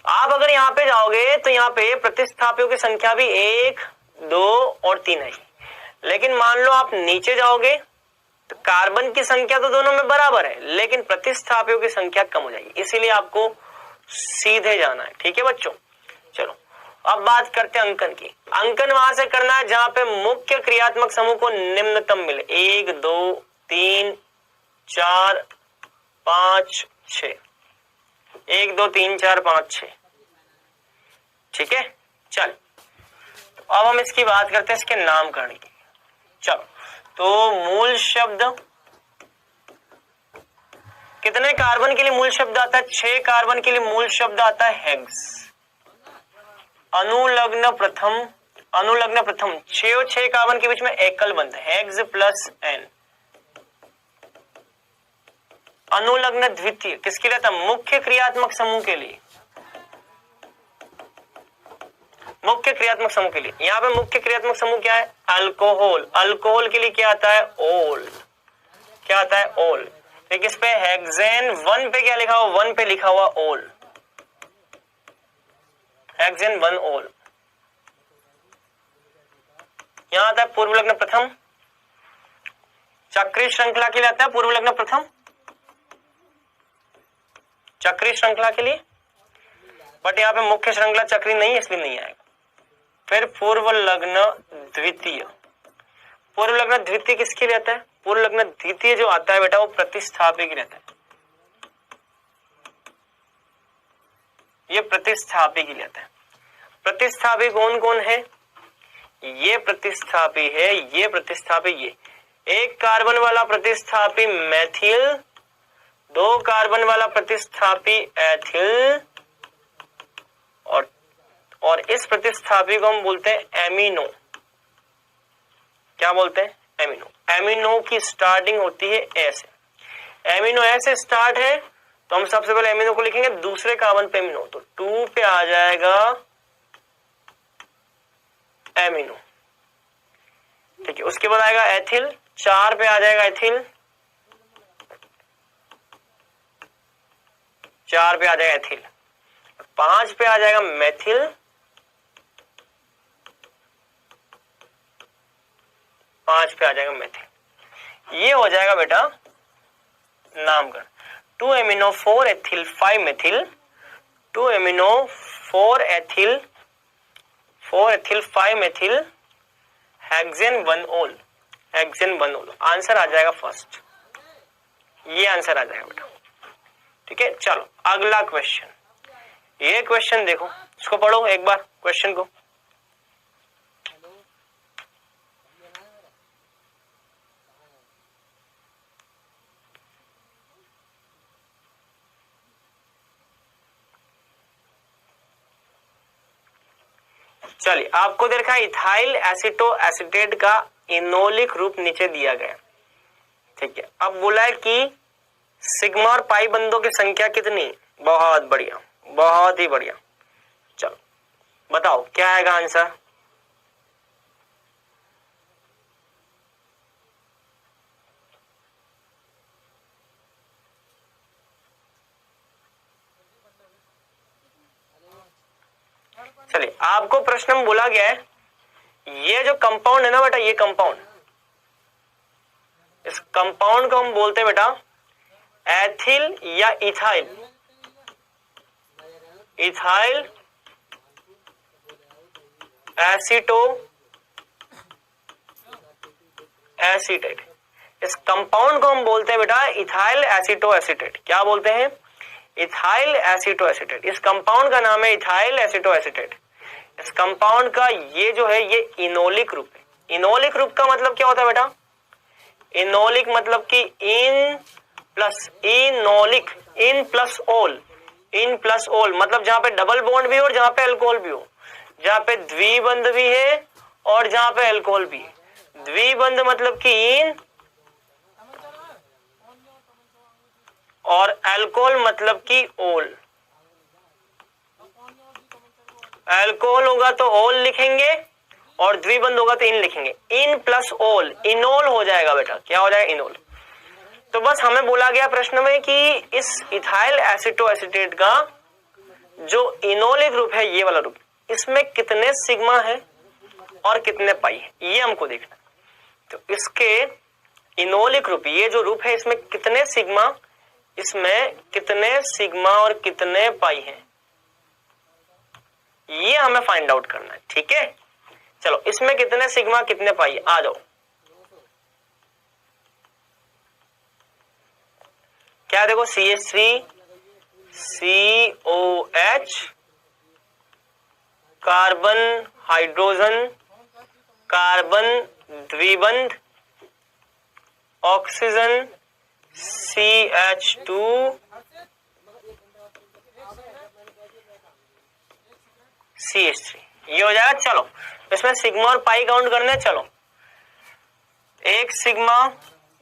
Speaker 1: आप अगर यहां पे जाओगे तो यहां पे प्रतिस्थापियों की संख्या भी 1, 2 और 3 है। लेकिन मान लो आप नीचे जाओगे तो कार्बन की संख्या तो दोनों में बराबर है, लेकिन प्रतिस्थापियों की संख्या कम हो जाएगी। इसीलिए आपको सीधे जाना है। ठीक है बच्चों? चलो अब बात करते हैं अंकन की। अंकन वहां से करना है जहां पे मुख्य क्रियात्मक समूह को निम्नतम मिले। 1, 2, 3, 4, 5, 6। 1, 2, 3, 4, 5, 6। ठीक है? चल अब हम इसकी बात करते हैं इसके नामकरण की। चलो तो मूल शब्द, कितने कार्बन के लिए मूल शब्द आता है? 6 कार्बन के लिए मूल शब्द आता है हेग्स। अनुलग्न प्रथम, अनुलग्न प्रथम 6 और 6 कार्बन के बीच में एकल बंध हेग्स प्लस n। अनुलग्न द्वितीय किसके लिए था? मुख्य क्रियात्मक समूह के लिए, मुख्य क्रियात्मक समूह के लिए। यहां पे मुख्य क्रियात्मक समूह क्या है? अल्कोहल। अल्कोहल के लिए क्या आता है? ओल। क्या आता है? ओल। तो किस पे? हेक्सेन 1 पे क्या लिखा हुआ? 1 पे लिखा हुआ ओल। हेक्सेन 1 ओल। यहां आता है पूर्व लग्न प्रथम। चक्रीय श्रृंखला के लिए आता है पूर्व लग्न प्रथम, चक्रीय श्रृंखला के लिए। बट यहाँ पे मुख्य श्रृंखला चक्री नहीं है इसलिए नहीं आएगा। फिर पूर्व लग्न द्वितीय। पूर्व लग्न द्वितीय किसके लिए आता है? पूर्व लग्न द्वितीय जो आता है बेटा वो प्रतिस्थापी के रहता है। ये प्रतिस्थापी कहलाता है। प्रतिस्थापी कौन कौन है? ये प्रतिस्थापी है, ये प्रतिस्थापी, ये एक कार्बन वाला प्रतिस्थापी मेथिल, 2 कार्बन वाला प्रतिस्थापी एथिल, और इस प्रतिस्थापी को हम बोलते हैं एमिनो। क्या बोलते हैं? एमिनो। एमिनो की स्टार्टिंग होती है ए से, एमिनो ए से स्टार्ट है तो हम सबसे पहले एमिनो को लिखेंगे दूसरे कार्बन पे एमिनो, तो 2 पे आ जाएगा एमिनो, ठीक है। उसके बाद आएगा एथिल, 4 पे आ जाएगा एथिल, 4 पे आ जाएगा एथिल, 5 पे आ जाएगा मेथिल, 5 पे आ जाएगा मेथिल। ये हो जाएगा बेटा नामकरण। 2 amino 4 ethyl 5 methyl, 2 amino 4 ethyl 5 methyl, hexane 1 ओल, हेक्सेन 1 ओल। आंसर आ जाएगा फर्स्ट, ये आंसर आ जाएगा बेटा, ठीक है। चलो अगला क्वेश्चन, ये क्वेश्चन देखो, इसको पढ़ो एक बार क्वेश्चन को। चलिए, आपको देखा इथाइल एसीटो एसीटेट का इनोलिक रूप नीचे दिया गया, ठीक है। अब बोला है कि सिग्मा और पाई बंधों की संख्या कितनी? बहुत बढ़िया, बहुत ही बढ़िया। चलो बताओ क्या आएगा आंसर? चलिए, आपको प्रश्न में बोला गया है, ये जो कंपाउंड है ना बेटा, ये कंपाउंड, इस कंपाउंड को हम बोलते हैं बेटा एथिल या इथाइल, इथाइल एसीटो एसीटेट। इस कंपाउंड को हम बोलते हैं बेटा इथाइल एसीटो एसीटेट। क्या बोलते हैं? Ethyl aceto acetate. इस कंपाउंड का नाम है इथाइल एसीटो एसीटेट। इस कंपाउंड का ये जो है ये इनोलिक रूप है। इनोलिक रूप का मतलब क्या होता है बेटा? इनोलिक मतलब कि in plus enolic, in plus ओल, इन प्लस ओल मतलब जहां पे डबल बॉन्ड भी हो और जहां पे अल्कोहल भी हो, जहां पे द्विबंध भी है और जहां पे अल्कोहल भी है। द्विबंध मतलब कि इन और अल्कोहल मतलब कि ओल। अल्कोहल होगा तो ओल लिखेंगे और द्विबंध होगा तो इन लिखेंगे। इन प्लस ओल इनोल हो जाएगा बेटा। क्या हो जाएगा? इनोल। तो बस हमें बोला गया प्रश्न में कि इस इथाइल एसीटो एसीटेट का जो इनोलिक रूप है, ये वाला रूप, इसमें कितने सिग्मा है और कितने पाई है, ये हमको देखना। तो इसके इनोलिक रूप, ये जो रूप है, इसमें कितने सिग्मा, इसमें कितने सिग्मा और कितने पाई है, ये हमें फाइंड आउट करना है। ठीक है, चलो इसमें कितने सिग्मा कितने पाई है, आ जाओ। क्या देखो, CH3 COH, carbon hydrogen, carbon द्विबंध, ऑक्सीजन CH2, CH3, ये हो जाएगा। चलो इसमें सिग्मा और पाई काउंट करने। चलो 1 sigma,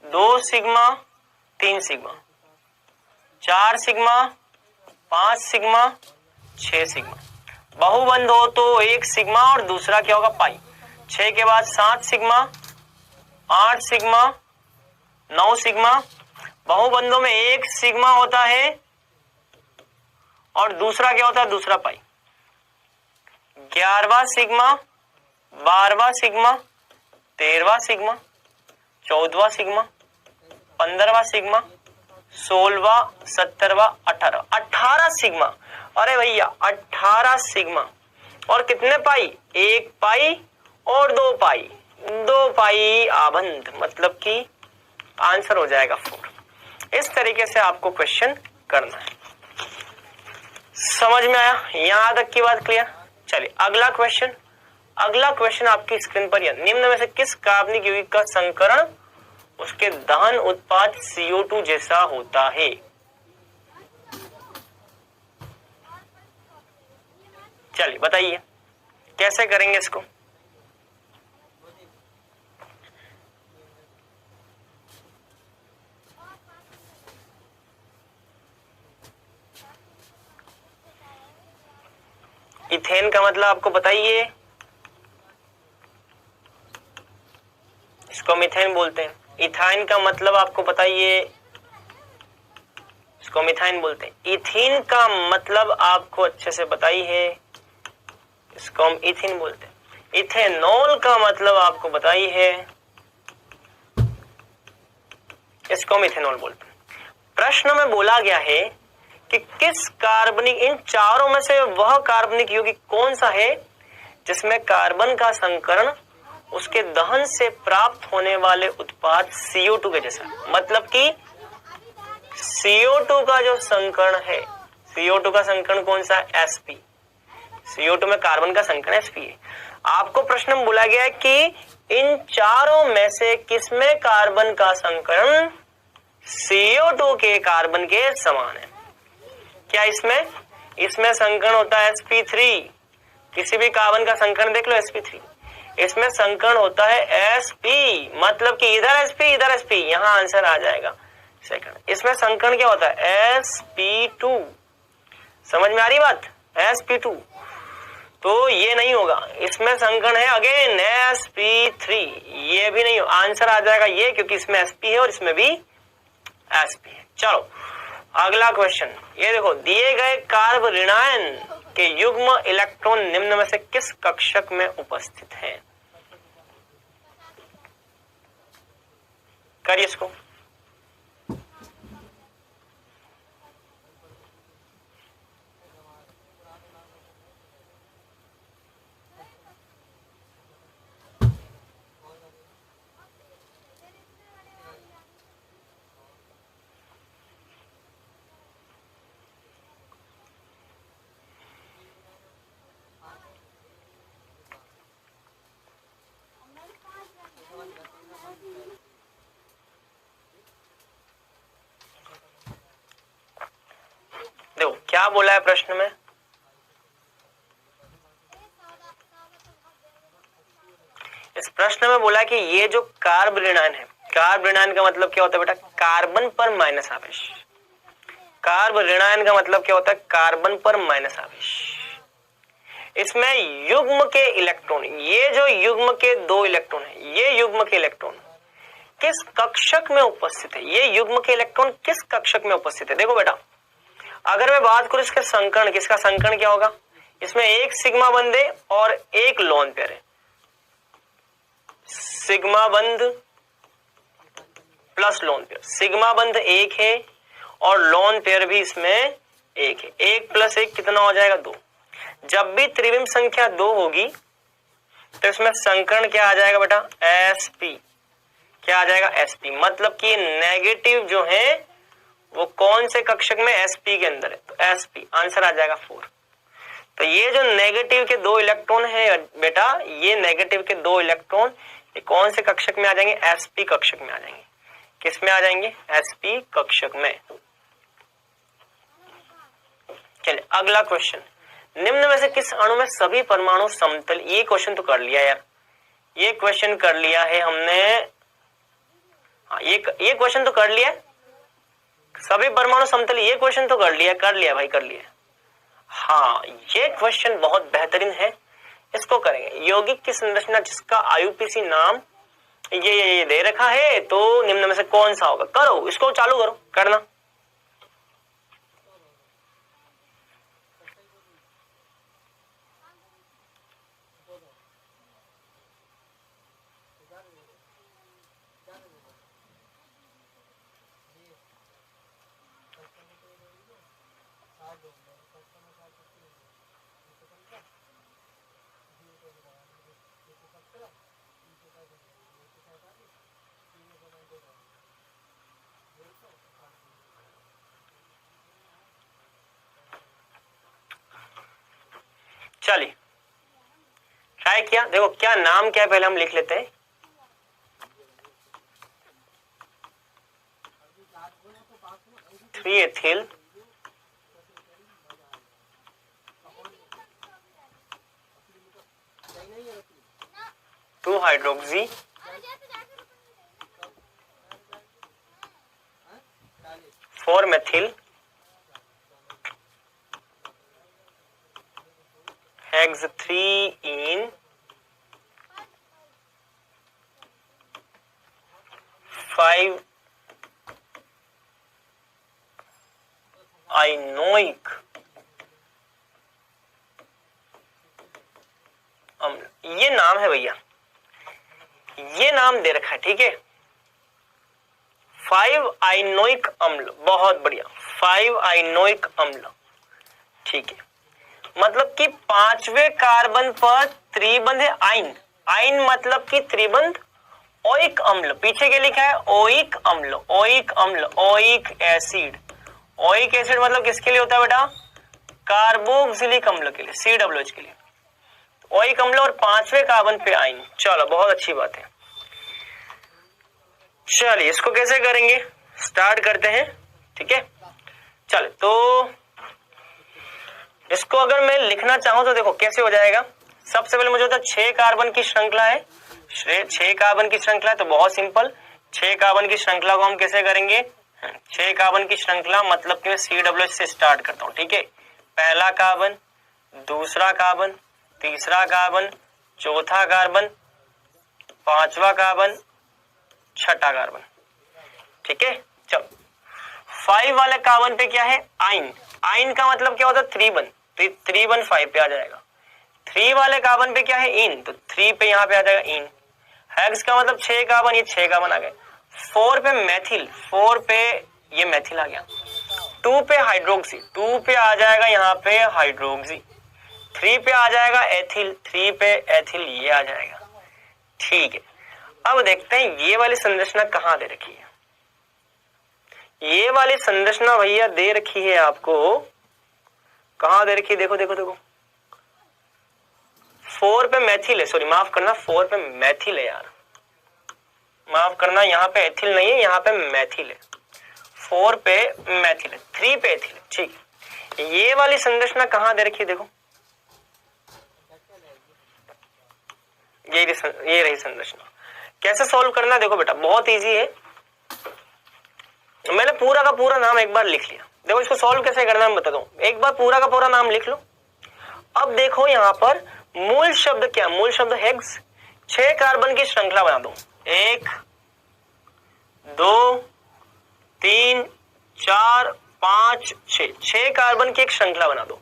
Speaker 1: 2 sigma, 3 sigma, 4 sigma, 5 sigma, 6 sigma. बहुबंध हो तो 1 सिग्मा और दूसरा क्या होगा? पाई। 6 के बाद 7 सिग्मा, 8 सिग्मा, 9 सिग्मा। बहुबंधों में 1 सिग्मा होता है और दूसरा क्या होता है? दूसरा पाई। 11वां सिग्मा, 12वां सिग्मा, 13वां सिग्मा, 14वां सिग्मा, 15वां सिग्मा, 16वां, 17वां, 18 सिग्मा। अरे भैया 18 सिग्मा और कितने पाई? 1 पाई और 2 पाई। 2 पाई आबंध मतलब कि आंसर हो जाएगा 4। इस तरीके से आपको क्वेश्चन करना है। समझ में आया? यहां तक की बात क्लियर? चलिए अगला क्वेश्चन आपकी स्क्रीन पर। निम्न में से किस कार्बनिक यौगिक का संकरण उसके दहन उत्पाद CO2 जैसा होता है? चलिए बताइए कैसे करेंगे इसको। इथेन का मतलब आपको बताइए, इसको मिथेन बोलते हैं। इथाइन का मतलब आपको बताइए, इसको मिथाइन बोलते हैं। इथीन का मतलब आपको अच्छे से बताइए, इसको हम इथीन बोलते हैं। इथेनॉल का मतलब आपको बताइए, इसको हम इथेनॉल बोलते हैं। प्रश्न में बोला गया है कि किस कार्बनिक, इन चारों में से वह कार्बनिक यौगिक कौन सा है जिसमें कार्बन का संकरण उसके दहन से प्राप्त होने वाले उत्पाद CO2 के जैसा। मतलब कि CO2 का जो संकरण है, CO2 का संकरण कौन सा है? sp। CO2 में कार्बन का संकरण sp है। आपको प्रश्न में बोला गया है कि इन चारों में से किसमें कार्बन का संकरण CO2 के कार्बन के समान है? क्या इसमें संकरण होता है sp3। किसी भी कार्बन का संकरण देख लो sp3, इसमें संकरण होता है sp। मतलब कि इधर sp इधर sp, यहां आंसर आ जाएगा सेकंड। इसमें संकरण क्या होता है? sp2। समझ में आ रही बात? sp2। तो ये नहीं होगा, इसमें संकरण है अगेन sp3, ये भी नहीं हो, आंसर आ जाएगा ये, क्योंकि इसमें sp है और इसमें भी sp है। चलो अगला क्वेश्चन, ये देखो, दिए गए कार्ब ऋणायन के युग्म इलेक्ट्रॉन निम्न में से किस कक्षक में उपस्थित हैं? करिए इसको। देखो क्या बोला है प्रश्न में, इस प्रश्न में बोला कि ये जो कार्ब ऋणायन है, कार्ब ऋणायन का मतलब क्या होता है बेटा? कार्बन पर माइनस आवेश। कार्ब ऋणायन का मतलब क्या होता है? कार्बन पर माइनस आवेश। इसमें युग्म के इलेक्ट्रॉन, ये जो युग्म के दो इलेक्ट्रॉन है, ये युग्म के इलेक्ट्रॉन किस कक्षक में उपस्थित है? ये युग्म के इलेक्ट्रॉन किस कक्षक में उपस्थित है? देखो बेटा, अगर मैं बात करूं इसके संकरण, किसका संकरण क्या होगा? इसमें एक सिग्मा बंध है और एक लोन पेयर है। सिग्मा बंध प्लस लोन पेयर, सिग्मा बंध एक है और लोन पेयर भी इसमें एक है। एक प्लस एक कितना हो जाएगा? 2। जब भी त्रिविम संख्या 2 होगी तो इसमें संकरण क्या आ जाएगा बेटा? sp। क्या आ जाएगा? sp। मतलब कि नेगेटिव जो है वो कौन से कक्षक में? sp के अंदर है, तो sp आंसर आ जाएगा 4। तो ये जो नेगेटिव के 2 इलेक्ट्रॉन है बेटा, ये नेगेटिव के 2 इलेक्ट्रॉन ये कौन से कक्षक में आ जाएंगे? sp कक्षक में आ जाएंगे। किस में आ जाएंगे? sp कक्षक में। चलिए अगला क्वेश्चन, निम्न में से किस अणु में सभी परमाणु समतल? ये क्वेश्चन तो कर लिया यार, ये क्वेश्चन कर लिया है हमने। हाँ ये क्वेश्चन तो कर लिया, सभी परमाणु समतल, ये क्वेश्चन तो कर लिया भाई, कर लिया। हाँ ये क्वेश्चन बहुत बेहतरीन है, इसको करेंगे। यौगिक की संरचना जिसका IUPAC नाम ये दे रखा है, तो निम्न में से कौन सा होगा? करो इसको, चालू करो करना। चलिए ट्राई किया, देखो क्या नाम क्या है पहले हम लिख लेते हैं। Three ethyl two hydroxy four methyl hex 3 इन 5 आइनोइक अम्ल। ये नाम है भैया, ये नाम दे रखा है, ठीक है। 5 आइनोइक अम्ल, बहुत बढ़िया, 5 आइनोइक अम्ल, ठीक है। मतलब कि पांचवें कार्बन पर त्रिबंध है आइन। आइन मतलब कि त्रिबंध ओइक अम्ल, पीछे क्या लिखा है, ओइक अम्ल, ओइक अम्ल, ओइक एसिड। ओइक एसिड मतलब किसके लिए होता है बेटा, कार्बोक्सिलिक अम्ल के लिए, COOH के लिए। ओइक अम्ल और पांचवें कार्बन पे आइन, चलो बहुत अच्छी बात है। चलिए इसको कैसे करेंगे, स्टार्ट करते हैं, ठीक है। चलो तो इसको अगर मैं लिखना चाहूं तो देखो कैसे हो जाएगा। सबसे पहले मुझे होता है 6 कार्बन की श्रृंखला है, 6 कार्बन की श्रृंखला है, तो बहुत सिंपल, 6 कार्बन की श्रृंखला को हम कैसे करेंगे, 6 कार्बन की श्रृंखला मतलब कि मैं COOH से स्टार्ट करता हूं, ठीक है। पहला कार्बन, दूसरा कार्बन, तीसरा कार्बन, चौथा कार्बन, पांचवा कार्बन, छठा कार्बन, ठीक है। चलो 5 वाले कार्बन पे क्या है, आइन। आइन का मतलब क्या होता है, त्रिबंध, तो 315 पे आ जाएगा। 3 वाले कार्बन पे क्या है, इन, तो 3 पे यहाँ पे आ जाएगा इन। हेक्स का मतलब 6 कार्बन, ये 6 कार्बन आ गए। 4 पे मैथिल, 4 पे ये मैथिल आ गया। 2 पे हाइड्रोक्सी, 2 पे आ जाएगा यहाँ पे हाइड्रोक्सी। 3 पे आ जाएगा एथिल, 3 पे एथिल ये आ जाएगा, ठीक है। अब देखते हैं ये वाली संरचना कहाँ दे रखी है। ये वाली संरचना भैया दे रखी है आपको, कहां दे रखी है, देखो देखो देखो, 4 पे मैथिल है, सॉरी माफ करना, 4 पे मैथिल है यार, माफ करना, यहाँ पे एथिल नहीं है, यहाँ पे मैथिल है। 4 पे मैथिल है, 3 पे एथिल है, ठीक है। ये वाली संरचना कहां दे रखी है, देखो ये रही संरचना। कैसे सॉल्व करना, देखो बेटा बहुत इजी है, मैंने पूरा का पूरा नाम एक बार लिख लिया। देखो इसको सॉल्व कैसे करना है मैं बताता हूं, एक बार पूरा का पूरा नाम लिख लो। अब देखो यहां पर मूल शब्द क्या, मूल शब्द हेक्स। 6 कार्बन की श्रृंखला बना दो, 1 2 3 4 5 6, 6 कार्बन की एक श्रृंखला बना दो।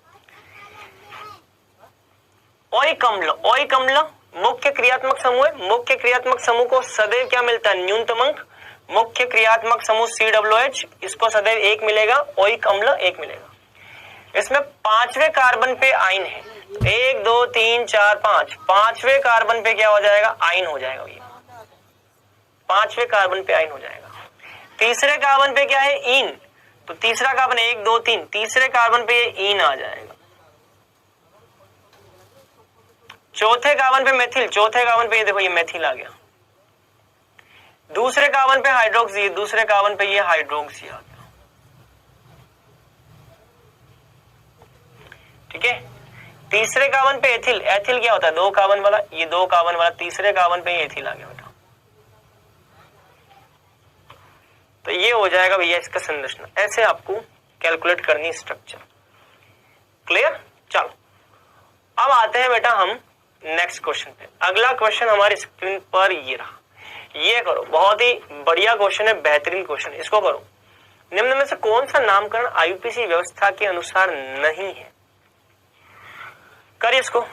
Speaker 1: ओइक अम्ल, ओइक अम्ल मुख्य क्रियात्मक समूह है। मुख्य क्रियात्मक समूह को सदैव क्या मिलता है, न्यूनतम अंक। मुख्य क्रियात्मक समूह COOH, इसको सदैव 1 मिलेगा, ओइक अम्ल 1 मिलेगा। इसमें पांचवें कार्बन पे आइन है, 1 2 3 4 5, पांचवें कार्बन पे क्या हो जाएगा, आइन हो जाएगा भैया, पांचवें कार्बन पे आइन हो जाएगा। तीसरे कार्बन पे क्या है, इन, तो तीसरा कार्बन 1 2 3, तीसरे कार्बन पे ये इन आ जाएगा। चौथे कार्बन पे मेथिल, चौथे कार्बन पे ये देखो ये मेथिल आ गया। दूसरे कार्बन पे हाइड्रोक्सी, दूसरे कार्बन पे ये हाइड्रोक्सी आ गया, ठीक है। तीसरे कार्बन पे एथिल, एथिल क्या होता है, 2 कार्बन वाला, ये 2 कार्बन वाला, तीसरे कार्बन पे ये एथिल आ गया बेटा। तो ये हो जाएगा भैया इसका संरचना, ऐसे आपको कैलकुलेट करनी स्ट्रक्चर, क्लियर। चलो अब आते हैं बेटा हम नेक्स्ट क्वेश्चन पे। अगला क्वेश्चन हमारी स्क्रीन पर ये रहा, ये करो, बहुत ही बढ़िया क्वेश्चन है, बेहतरीन क्वेश्चन है, इसको करो। निम्न में से कौन सा नामकरण IUPAC व्यवस्था के अनुसार नहीं है, करिए इसको।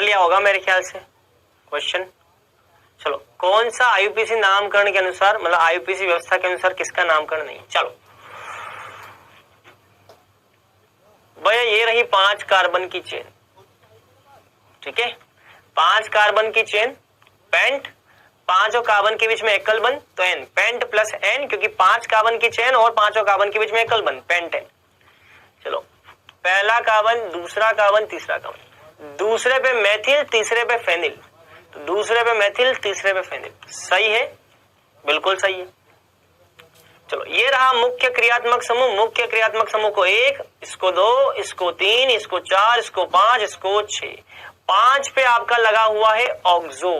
Speaker 1: लिया होगा मेरे ख्याल से क्वेश्चन। चलो, कौन सा आईयूपीएसी नामकरण के अनुसार, मतलब आईयूपीएसी व्यवस्था के अनुसार किसका नामकरण नहीं? चलो भैया, ये रही 5 कार्बन की चेन, ठीक है, 5 कार्बन की चेन, पेंट, 5 कार्बन के बीच में एकल बंध, तो एन, पेंट प्लस एन, क्योंकि 5 कार्बन की चेन और 5 कार्बन के बीच में एकल बंध, पेंट एन। चलो, पहला कार्बन, दूसरा कार्बन, तीसरा कार्बन, दूसरे पे मेथिल, तीसरे पे फेनिल, तो दूसरे पे मेथिल, तीसरे पे फेनिल, सही है, बिल्कुल सही है। चलो, ये रहा मुख्य क्रियात्मक समूह। मुख्य क्रियात्मक समूह को 1, इसको 2, इसको 3, इसको 4, इसको 5, इसको 6, 5 पे आपका लगा हुआ है ऑक्सो।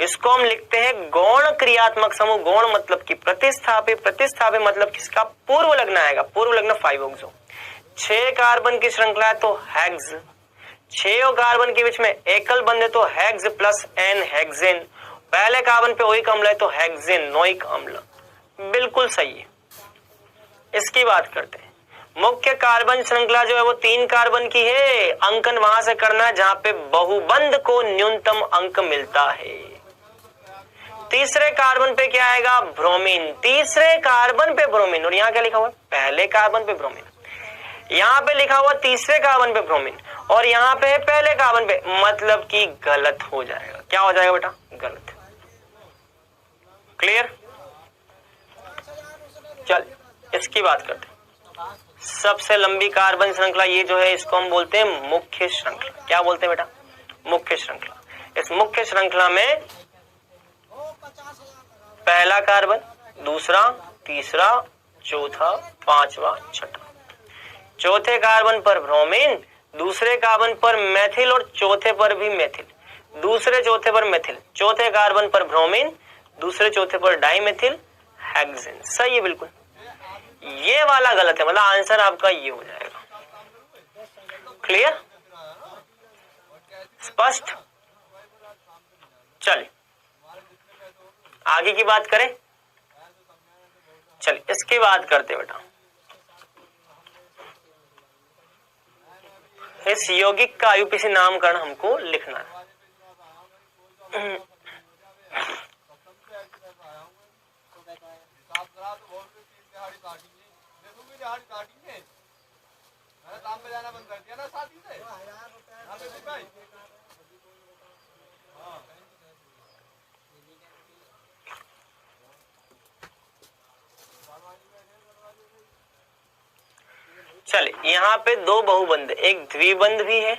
Speaker 1: इसको हम लिखते हैं गौण क्रियात्मक समूह। गौण मतलब कि प्रतिस्थापी, प्रतिस्थापी मतलब किसका? पूर्व लग्न आएगा, पूर्व लग्न 5 ऑक्सो। 6 कार्बन की श्रृंखला है तो हेक्स, 6 कार्बन के बीच में एकल बंध है तो हेक्स प्लस एन, हेक्सेन। पहले कार्बन पे ओइक अम्ल है तो हेक्सेन, नोइक अम्ल, बिल्कुल सही है। इसकी बात करते हैं। मुख्य कार्बन श्रृंखला जो है वो 3 कार्बन की है। अंकन वहां से करना है जहां पे बहुबंध को न्यूनतम अंक मिलता है। तीसरे कार्बन पे क्या आएगा? ब्रोमीन, तीसरे कार्बन पे ब्रोमीन, और यहाँ क्या लिखा हुआ है? पहले कार्बन पे ब्रोमीन। यहाँ पे लिखा हुआ तीसरे कार्बन पे ब्रोमीन, और यहाँ पे है पहले कार्बन पे, मतलब कि गलत हो जाएगा। क्या हो जाएगा बेटा? गलत। क्लियर? चल, इसकी बात करते हैं। सबसे लंबी कार्बन श्रृंखला ये जो है, इसको हम बोलते हैं मुख्य श्रृंखला। क्या बोलते हैं बेटा? मुख्य श्रृंखला। इस मुख्य श्रृंखला में पहला कार्बन, दूसरा, तीसरा, चौथा, पांचवा, छठा। चौथे कार्बन पर ब्रोमीन, दूसरे कार्बन पर मेथिल और चौथे पर भी मेथिल, दूसरे चौथे पर मेथिल, चौथे कार्बन पर ब्रोमीन, दूसरे चौथे पर डाइमेथिल, हेक्सेन। सही है बिल्कुल। ये वाला गलत है, मतलब आंसर आपका ये हो जाएगा। क्लियर? स्पष्ट? चलिए आगे की बात करें। चलिए इसकी बात करते बेटा। इस यौगिक का आईयूपीएसी नामकरण हमको लिखना है। चलिए, यहाँ पे 2 बहुबंध, एक द्विबंध भी है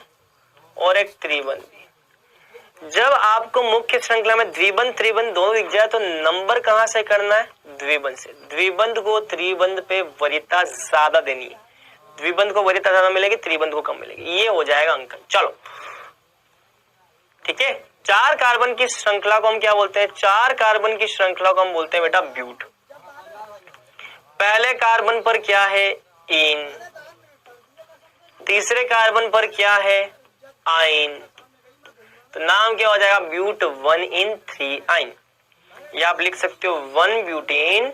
Speaker 1: और एक त्रिबंध भी। जब आपको मुख्य श्रृंखला में द्विबंध त्रिबंध दोनों दिख जाए तो नंबर कहां से करना है? द्विबंध से। द्विबंध को त्रिबंध पे वरीयता ज्यादा देनी है। द्विबंध को वरीयता ज्यादा मिलेगी, त्रिबंध को कम मिलेगी, ये हो जाएगा अंकन। चलो ठीक है। 4 कार्बन की श्रृंखला को हम क्या बोलते हैं? 4 कार्बन की श्रृंखला को हम बोलते हैं बेटा ब्यूट। पहले कार्बन पर क्या है? इन। तीसरे कार्बन पर क्या है? आइन। तो नाम क्या हो जाएगा? ब्यूट 1 इन 3 आइन। या आप लिख सकते हो 1 ब्यूटेन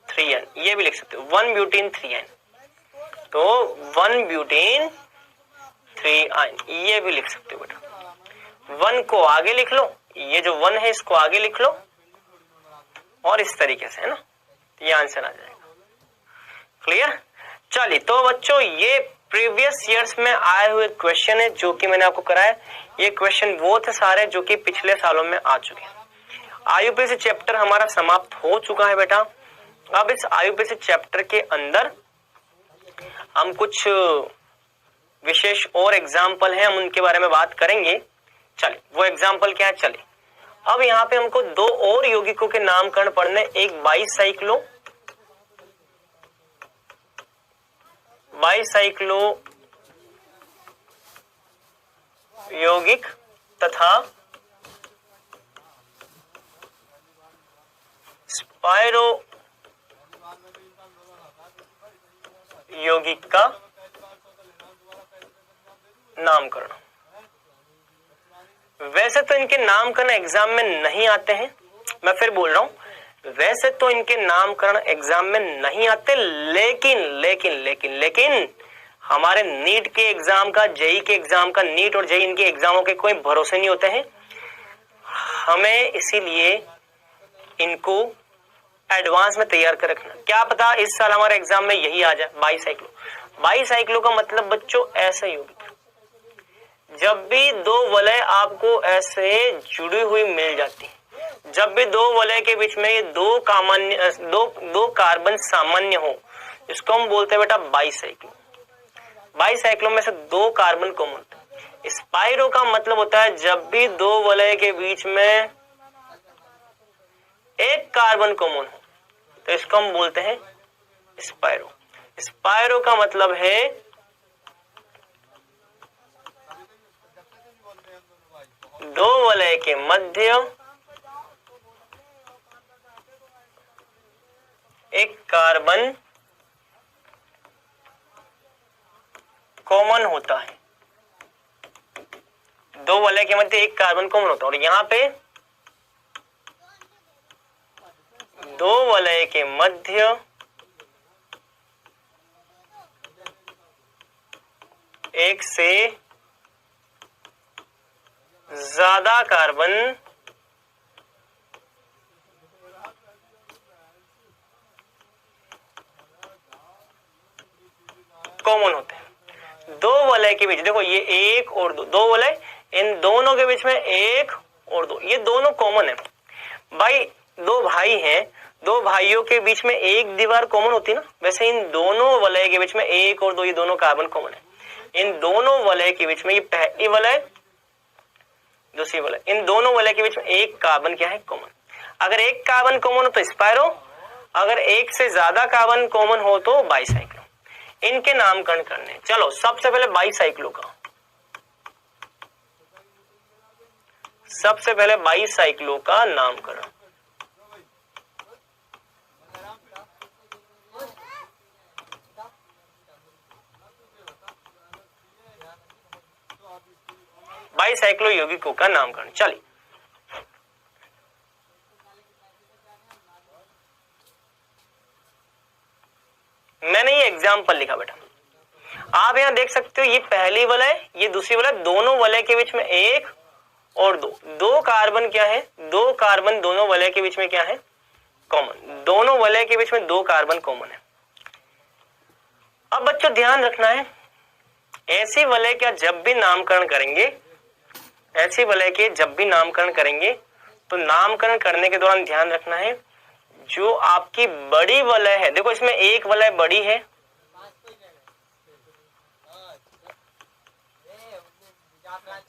Speaker 1: 3 आइन, ये भी लिख सकते हो 1 ब्यूटेन 3 आइन। तो 1 ब्यूटेन 3 आइन, ये भी लिख सकते हो बेटा। 1 को आगे लिख लो, ये जो 1 है इसको आगे लिख लो, और इस तरीके से, है ना, ये आंसर आ जाएगा। क्लियर? चलिए, तो बच्चों ये प्रीवियस ईयर्स में आए हुए क्वेश्चन है जो कि मैंने आपको कराया। ये क्वेश्चन वो थे सारे जो कि पिछले सालों में आ चुके हैं। आईयूपीएसी चैप्टर हमारा समाप्त हो चुका है बेटा। अब इस आईयूपीएसी चैप्टर के अंदर हम कुछ विशेष और एग्जाम्पल हैं, हम उनके बारे में बात करेंगे। चलिए, वो एग्जाम्पल क्या है? चलिए, अब यहाँ पे हमको 2 और यौगिकों के नामकरण पढ़ने। एक बाईसाइक्लो यौगिक तथा स्पाइरो यौगिक का नामकरण। वैसे तो इनके नामकरण एग्जाम में नहीं आते हैं, मैं फिर बोल रहा हूं, वैसे तो इनके नामकरण एग्जाम में नहीं आते, लेकिन लेकिन लेकिन लेकिन हमारे नीट के एग्जाम का, जेई के एग्जाम का, नीट और जेई इनके एग्जामों के कोई भरोसे नहीं होते हैं हमें, इसीलिए इनको एडवांस में तैयार कर रखना। क्या पता इस साल हमारे एग्जाम में यही आ जाए, बाईसाइक्लो। बाईसाइक्लो का मतलब बच्चों ऐसा ही होगा, जब भी दो वलय आपको ऐसे जुड़ी हुई मिल जाती है, जब भी दो वलय के बीच में दो कार्बन सामान्य हो, इसको हम बोलते हैं बेटा बाईसाइक्लो। बाईसाइक्लो में से दो कार्बन कॉमन होता है। स्पाइरो का मतलब होता है जब भी दो वलय के बीच में एक कार्बन कॉमन हो, तो इसको हम बोलते हैं स्पाइरो। स्पाइरो का मतलब है दो वलय के मध्य एक कार्बन कॉमन होता है, दो वलय के मध्य एक कार्बन कॉमन होता है। और यहां पे दो वलय के मध्य एक से ज्यादा कार्बन कॉमन होते हैं। दो वलय के बीच देखो, ये एक और दो, दो वलय, इन दोनों के बीच में एक और दो, ये दोनों कॉमन है भाई। दो भाई हैं, दो भाइयों के बीच में एक दीवार कॉमन होती है ना, वैसे इन दोनों वलय के बीच में एक और दो, ये दोनों कार्बन कॉमन है। इन दोनों वलय के बीच में, ये पहली वलय दूसरी वलय, इन दोनों वलय के बीच में एक कार्बन क्या है, कॉमन। अगर एक कार्बन कॉमन हो तो स्पाइरो, अगर एक से ज्यादा कार्बन कॉमन हो तो बाईसाइक्लो। इनके नामकरण करने, चलो सबसे पहले बाईसाइक्लो का, सबसे पहले बाईसाइक्लो का नामकरण। बाईसाइक्लो यौगिकों का नामकरण, चलिए मैंने ये एग्जाम्पल लिखा बेटा, आप यहां देख सकते हो, ये पहली वलय, ये दूसरी वलय, दोनों वलय के बीच में एक और दो, दो कार्बन क्या है, दो कार्बन दोनों वलय के बीच में क्या है, कॉमन। दोनों वलय के बीच में दो कार्बन कॉमन है। अब बच्चों ध्यान रखना है, ऐसी वलय का जब भी नामकरण करेंगे, ऐसी वलय के जब भी नामकरण करेंगे तो नामकरण करने के दौरान ध्यान रखना है, जो आपकी बड़ी वलय है, देखो इसमें एक वलय बड़ी है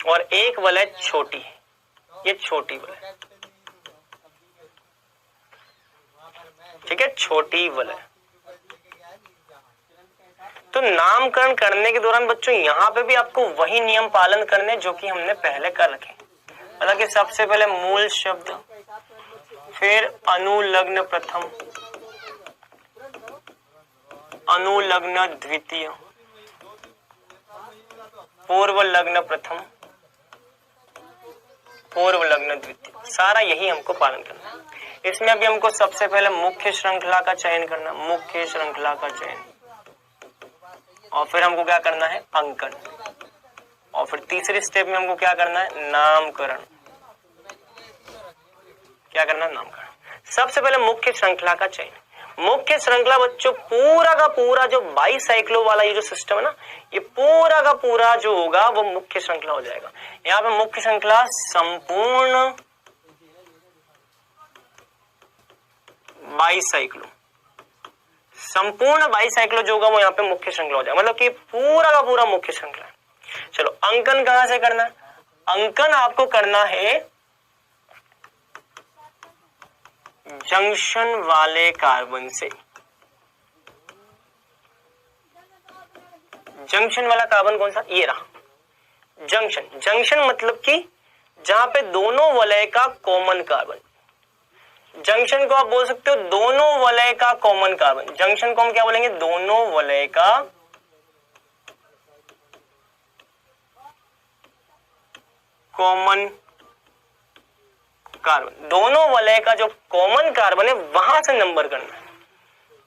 Speaker 1: और एक वलय छोटी है, ये छोटी वलय, ठीक है, छोटी वलय। तो नामकरण करने के दौरान बच्चों यहां पे भी आपको वही नियम पालन करने जो कि हमने पहले कर रखे, मतलब कि सबसे पहले मूल शब्द, फिर अनुलग्न प्रथम, अनुलग्न द्वितीय, पूर्व लग्न प्रथम, पूर्व लग्न द्वितीय, सारा यही हमको पालन करना है। इसमें अभी हमको सबसे पहले मुख्य श्रृंखला का चयन करना, मुख्य श्रृंखला का चयन, और फिर हमको क्या करना है, अंकन, और फिर तीसरे स्टेप में हमको क्या करना है, नामकरण। क्या करना है, नामकरण। सबसे पहले मुख्य श्रृंखला का चयन। मुख्य श्रृंखला बच्चों पूरा का पूरा जो बाईसाइक्लो वाला ये जो सिस्टम है ना, ये पूरा का पूरा जो होगा वो मुख्य श्रृंखला हो जाएगा। यहाँ पे मुख्य श्रृंखला संपूर्ण बाईसाइक्लो, संपूर्ण बाईसाइक्लो जो होगा वो यहाँ पे मुख्य श्रृंखला हो जाएगा, मतलब कि पूरा का पूरा मुख्य श्रृंखला है। चलो अंकन कहां से करना है, अंकन आपको करना है जंक्शन वाले कार्बन से। जंक्शन वाला कार्बन कौन सा, ये रहा जंक्शन। जंक्शन मतलब कि जहां पे दोनों वलय का कॉमन कार्बन, जंक्शन को आप बोल सकते हो दोनों वलय का कॉमन कार्बन। जंक्शन को हम क्या बोलेंगे, दोनों वलय का कॉमन कार्बन, दोनों वलय का जो कॉमन कार्बन है वहां से नंबर करना है।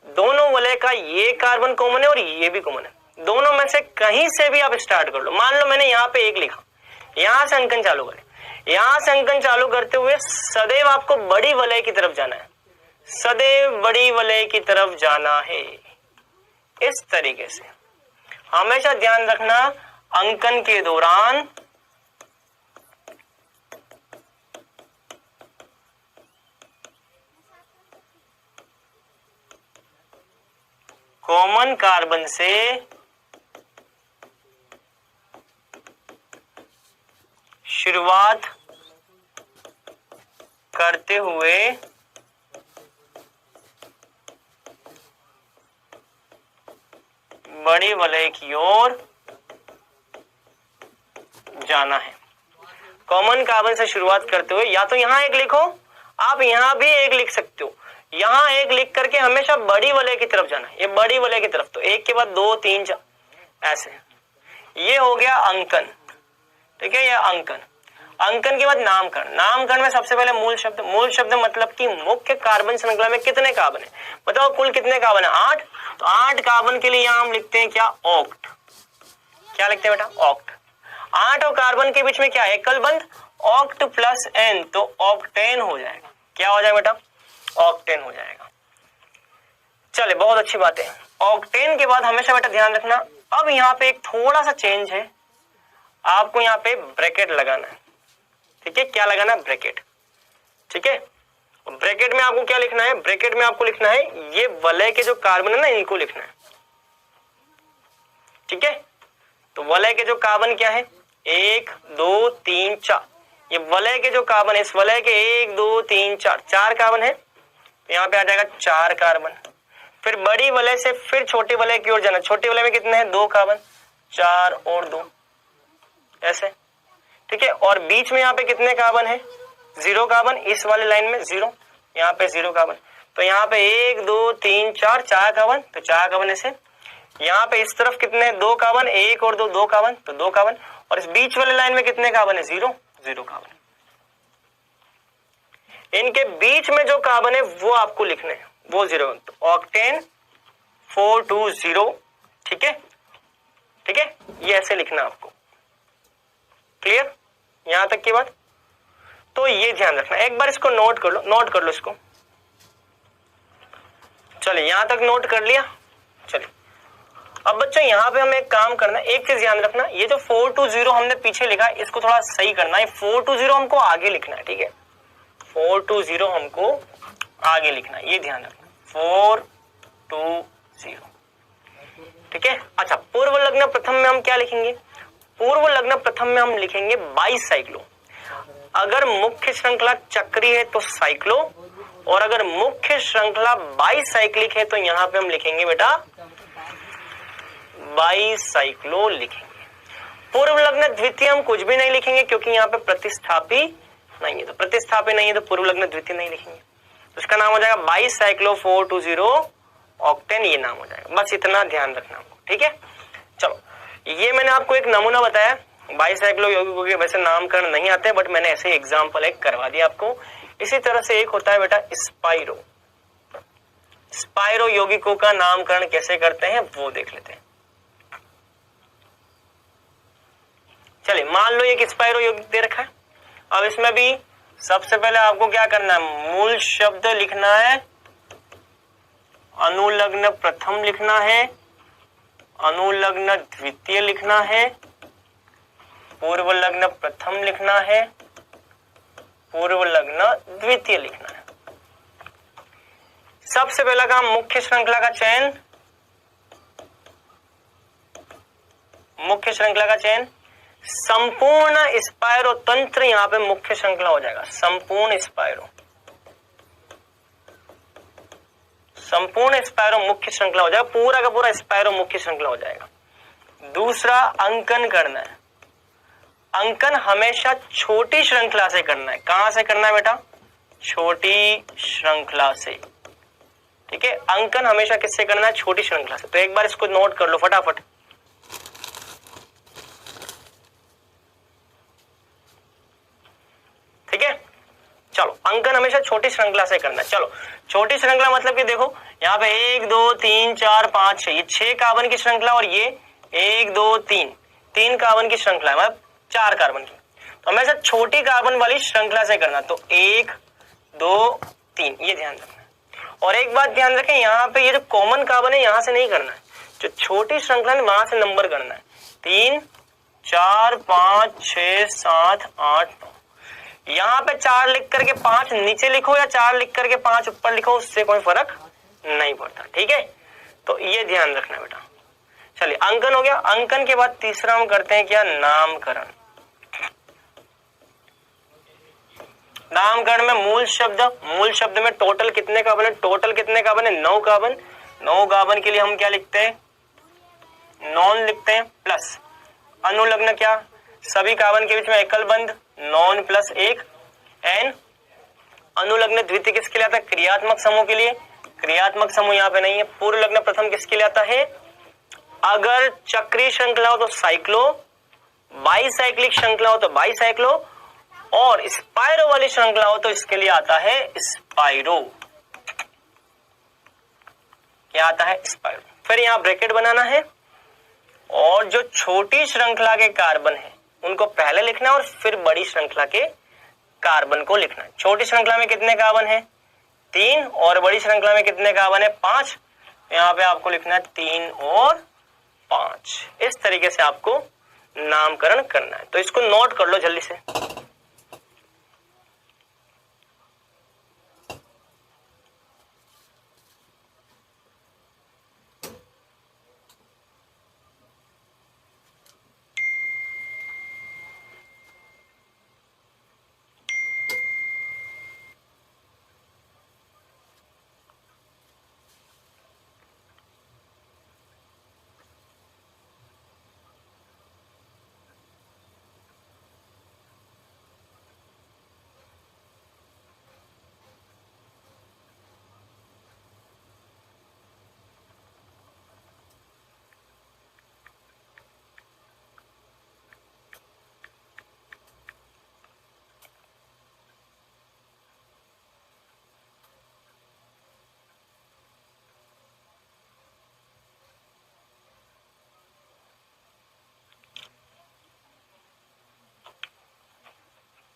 Speaker 1: दोनों वलय का ये कार्बन कॉमन है और ये भी कॉमन है, दोनों में से कहीं से भी आप स्टार्ट कर लो। मान लो मैंने यहाँ पे 1 लिखा, यहां से अंकन चालू करें, यहां से अंकन चालू करते हुए सदैव आपको बड़ी वलय की तरफ जाना है, सदैव बड़ी वलय की तरफ जाना है। इस तरीके से हमेशा ध्यान रखना, अंकन के दौरान कॉमन कार्बन से शुरुआत करते हुए बड़ी वलय की ओर जाना है। कॉमन कार्बन से शुरुआत करते हुए, या तो यहां 1 लिखो, आप यहां भी 1 लिख सकते हो, यहां 1 लिख करके हमेशा बड़ी वलय की तरफ जाना है, ये बड़ी वलय की तरफ, तो 1 के बाद 2 3 4 ऐसे। ये हो गया अंकन, ठीक है, ये अंकन। अंकन के बाद नामकरण, नामकरण में सबसे पहले मूल शब्द, मूल शब्द मतलब कि मुख्य कार्बन श्रृंखला में कितने कार्बन है, बताओ कुल कितने कार्बन है, 8, तो 8 कार्बन के लिए यहां हम लिखते हैं क्या, ऑक्ट। क्या लिखते हैं बेटा, ऑक्ट। 8 और कार्बन के बीच में क्या है, एकलबंध, ऑक्ट प्लस एन, तो ऑक्टेन हो जाएगा। क्या हो जाएगा बेटा, ऑक्टेन हो जाएगा। चले, बहुत अच्छी बात है। ऑक्टेन के बाद हमेशा बेटा ध्यान रखना, अब यहाँ पे एक थोड़ा सा चेंज है, आपको यहाँ पे ब्रैकेट लगाना है, ठीक है, क्या लगाना है, ब्रैकेट, ठीक है। ब्रैकेट में आपको क्या लिखना है, ब्रैकेट में आपको लिखना है ये वलय के जो कार्बन है ना, इनको लिखना है, ठीक है। तो वलय के जो कार्बन क्या है, 1 2 3 4, ये वलय के जो कार्बन है, इस वलय के 1 2 3 4 4 कार्बन है, तो यहाँ पे आ जाएगा 4 कार्बन। फिर बड़ी वलय से फिर छोटी वलय की ओर जाना, छोटी वलय में कितने हैं, 2 कार्बन, 4 और 2 ऐसे, ठीक है। और बीच में यहाँ पे कितने कार्बन है, 0 कार्बन, इस वाले लाइन में 0, यहाँ पे 0 कार्बन, तो यहाँ पे 1 2 3 4 4 कार्बन, तो 4 कार्बन ऐसे। यहाँ पे इस तरफ कितने, 2 कार्बन, 1 और 2 2 कार्बन, तो 2 कार्बन, और इस बीच वाले लाइन में कितने कार्बन है, 0 0 कार्बन। इनके बीच में जो कार्बन है वो आपको लिखने हैं, वो 0, तो ऑक्टेन 420, ठीक है, ठीक है, ये ऐसे लिखना आपको। क्लियर, यहां तक की बात। तो ये ध्यान रखना, एक बार इसको नोट कर लो, नोट कर लो इसको। चलिए, यहां तक नोट कर लिया। चलिए, अब बच्चों यहां पे हमें एक काम करना है, एक चीज ध्यान रखना, ये जो 420 हमने पीछे लिखा है इसको थोड़ा सही करना है, 420 हमको आगे लिखना है, ठीक है, 420 हमको आगे लिखना है, ये ध्यान रखना, 420, ठीक है। अच्छा, पूर्व लग्न प्रथम में हम क्या लिखेंगे, पूर्व लग्न प्रथम में हम लिखेंगे बाईसाइक्लो। अगर मुख्य श्रृंखला चक्रीय है तो साइक्लो, और अगर मुख्य श्रृंखला बाईसाइक्लिक है तो यहां पे हम लिखेंगे बेटा बाईसाइक्लो लिखेंगे। पूर्व लग्न द्वितीय हम कुछ भी नहीं लिखेंगे क्योंकि यहाँ पे प्रतिस्थापी नहीं है, तो प्रतिस्थापी नहीं है तो पूर्व लग्न द्वितीय नहीं लिखेंगे, तो इसका नाम हो जाएगा बाईसाइक्लो 420 ऑक्टेन, ये नाम हो जाएगा। बस इतना ध्यान रखना आपको, ठीक है। चलो, ये मैंने आपको एक नमूना बताया, बाईसाइक्लो यौगिकों के वैसे नामकरण नहीं आते, बट मैंने ऐसे एग्जाम्पल एक करवा दिया आपको। इसी तरह से एक होता है बेटा स्पाइरो, स्पाइरो यौगिकों का नामकरण कैसे करते हैं वो देख लेते हैं। चलिए, मान लो एक स्पाइरो यौगिक दे रखा है, अब इसमें भी सबसे पहले आपको क्या करना है, मूल शब्द लिखना है, अनुलग्न प्रथम लिखना है, अनुलग्न द्वितीय लिखना है, पूर्व लग्न प्रथम लिखना है, पूर्व लग्न द्वितीय लिखना है। सबसे पहला काम मुख्य श्रृंखला का चयन, मुख्य श्रृंखला का चयन, संपूर्ण स्पाइरो तंत्र यहां पे मुख्य श्रृंखला हो जाएगा, संपूर्ण स्पाइरो, संपूर्ण स्पाइरो मुख्य श्रृंखला हो जाएगा, पूरा का पूरा स्पाइरो मुख्य श्रृंखला हो जाएगा। दूसरा, अंकन करना है, अंकन हमेशा छोटी श्रृंखला से करना है। कहां से करना है बेटा, छोटी श्रृंखला से, ठीक है। अंकन हमेशा किससे करना है, छोटी श्रृंखला से। तो एक बार इसको नोट कर लो फटाफट, ठीक है। चलो अंकन हमेशा छोटी श्रृंखला से करना है। चलो छोटी श्रृंखला मतलब कि देखो यहाँ पे 1 2 3 4 5 6 ये 6 कार्बन की श्रृंखला और ये 1 2 3 कार्बन की श्रृंखला है, मतलब 4 कार्बन की। तो हमेशा छोटी कार्बन वाली श्रृंखला से करना, तो 1 2 3 ये ध्यान रखना। और एक बात ध्यान रखें, यहाँ पे ये जो कॉमन कार्बन है यहाँ से नहीं करना है, जो छोटी श्रृंखला है वहां से नंबर करना है। 3 4 5 6 7 8 9। यहाँ पे 4 लिख करके 5 नीचे लिखो या 4 लिख करके 5 ऊपर लिखो, उससे कोई फर्क नहीं पड़ता, ठीक है। तो ये ध्यान रखना बेटा। चलिए अंकन हो गया। अंकन के बाद तीसरा हम करते हैं क्या, नामकरण। नामकरण में मूल शब्द में टोटल कितने कार्बन है, टोटल कितने कार्बन है, 9 कार्बन। 9 कार्बन के लिए हम क्या लिखते हैं, नॉन लिखते हैं, प्लस अनुलग्न क्या, सभी कार्बन के बीच में एकल बंध, नॉन प्लस 1 एन। अनुलग्न द्वितीय किसके लिए आता है, क्रियात्मक समूह के लिए। क्रियात्मक समूह यहाँ पे नहीं है। पूर्व लग्न प्रथम किसके लिए आता है, अगर चक्रीय श्रृंखला हो तो साइक्लो, बाईसाइक्लिक श्रृंखला हो तो बाईसाइक्लो, और स्पाइरो वाली श्रृंखला हो तो इसके लिए आता है स्पाइरो। क्या आता है, स्पाइरो। फिर यहाँ ब्रैकेट बनाना है और जो छोटी श्रृंखला के कार्बन है उनको पहले लिखना है और फिर बड़ी श्रृंखला के कार्बन को लिखना है। छोटी श्रृंखला में कितने कार्बन है, 3, और बड़ी श्रृंखला में कितने कार्बन है, 5। यहाँ पे आपको लिखना है 3 और 5। इस तरीके से आपको नामकरण करना है। तो इसको नोट कर लो जल्दी से।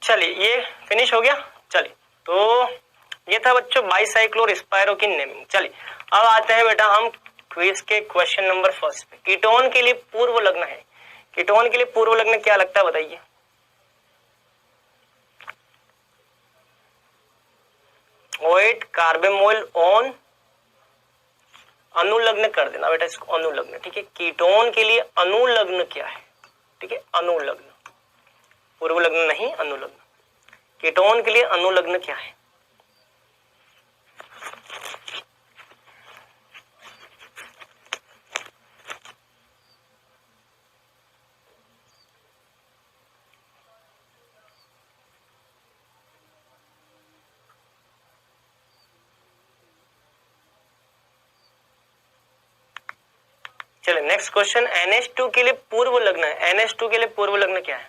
Speaker 1: चलिए ये फिनिश हो गया। चलिए तो ये था बच्चों बाईसाइक्लो और स्पाइरो की नेमिंग। चलिए अब आते हैं बेटा हम क्विज के क्वेश्चन नंबर 1 पे। कीटोन के लिए पूर्व लग्न है, कीटोन के लिए पूर्व लग्न क्या लगता है बताइए। OH कार्बेमोल ऑन, अनुलग्न कर देना बेटा इसको, अनुलग्न, ठीक है। कीटोन के लिए अनुलग्न क्या है, ठीक है, अनुलग्न, पूर्व लग्न नहीं, अनुलग्न। कीटोन के लिए अनुलग्न क्या है, चलिए नेक्स्ट क्वेश्चन। NH2 के लिए पूर्व लग्न है, NH2 के लिए पूर्व लग्न क्या है,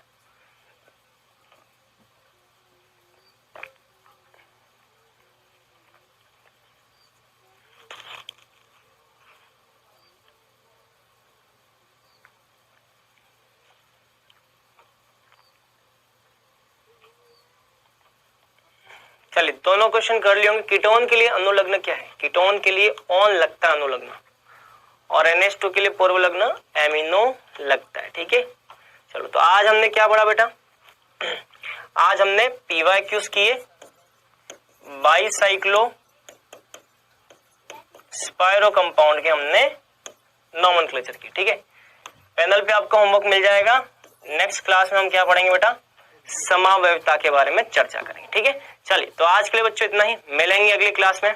Speaker 1: चलिए दोनों क्वेश्चन कर लिए होंगे। कीटोन के लिए अनुलग्न क्या है, कीटोन के लिए ऑन लगता है अनुलग्न, और NH2 के लिए पूर्व लग्न एमिनो लगता है, ठीक है। चलो तो आज हमने क्या पढ़ा बेटा, आज हमने PYQs किए, बाईसाइक्लो स्पाइरो कंपाउंड के हमने नोमेनक्लेचर की, ठीक है। पैनल पे आपको होमवर्क मिल जाएगा। नेक्स्ट क्लास में हम क्या पढ़ेंगे बेटा, समावयवता के बारे में चर्चा करेंगे, ठीक है। चलिए तो आज के लिए बच्चों इतना ही, मिलेंगे अगली क्लास में।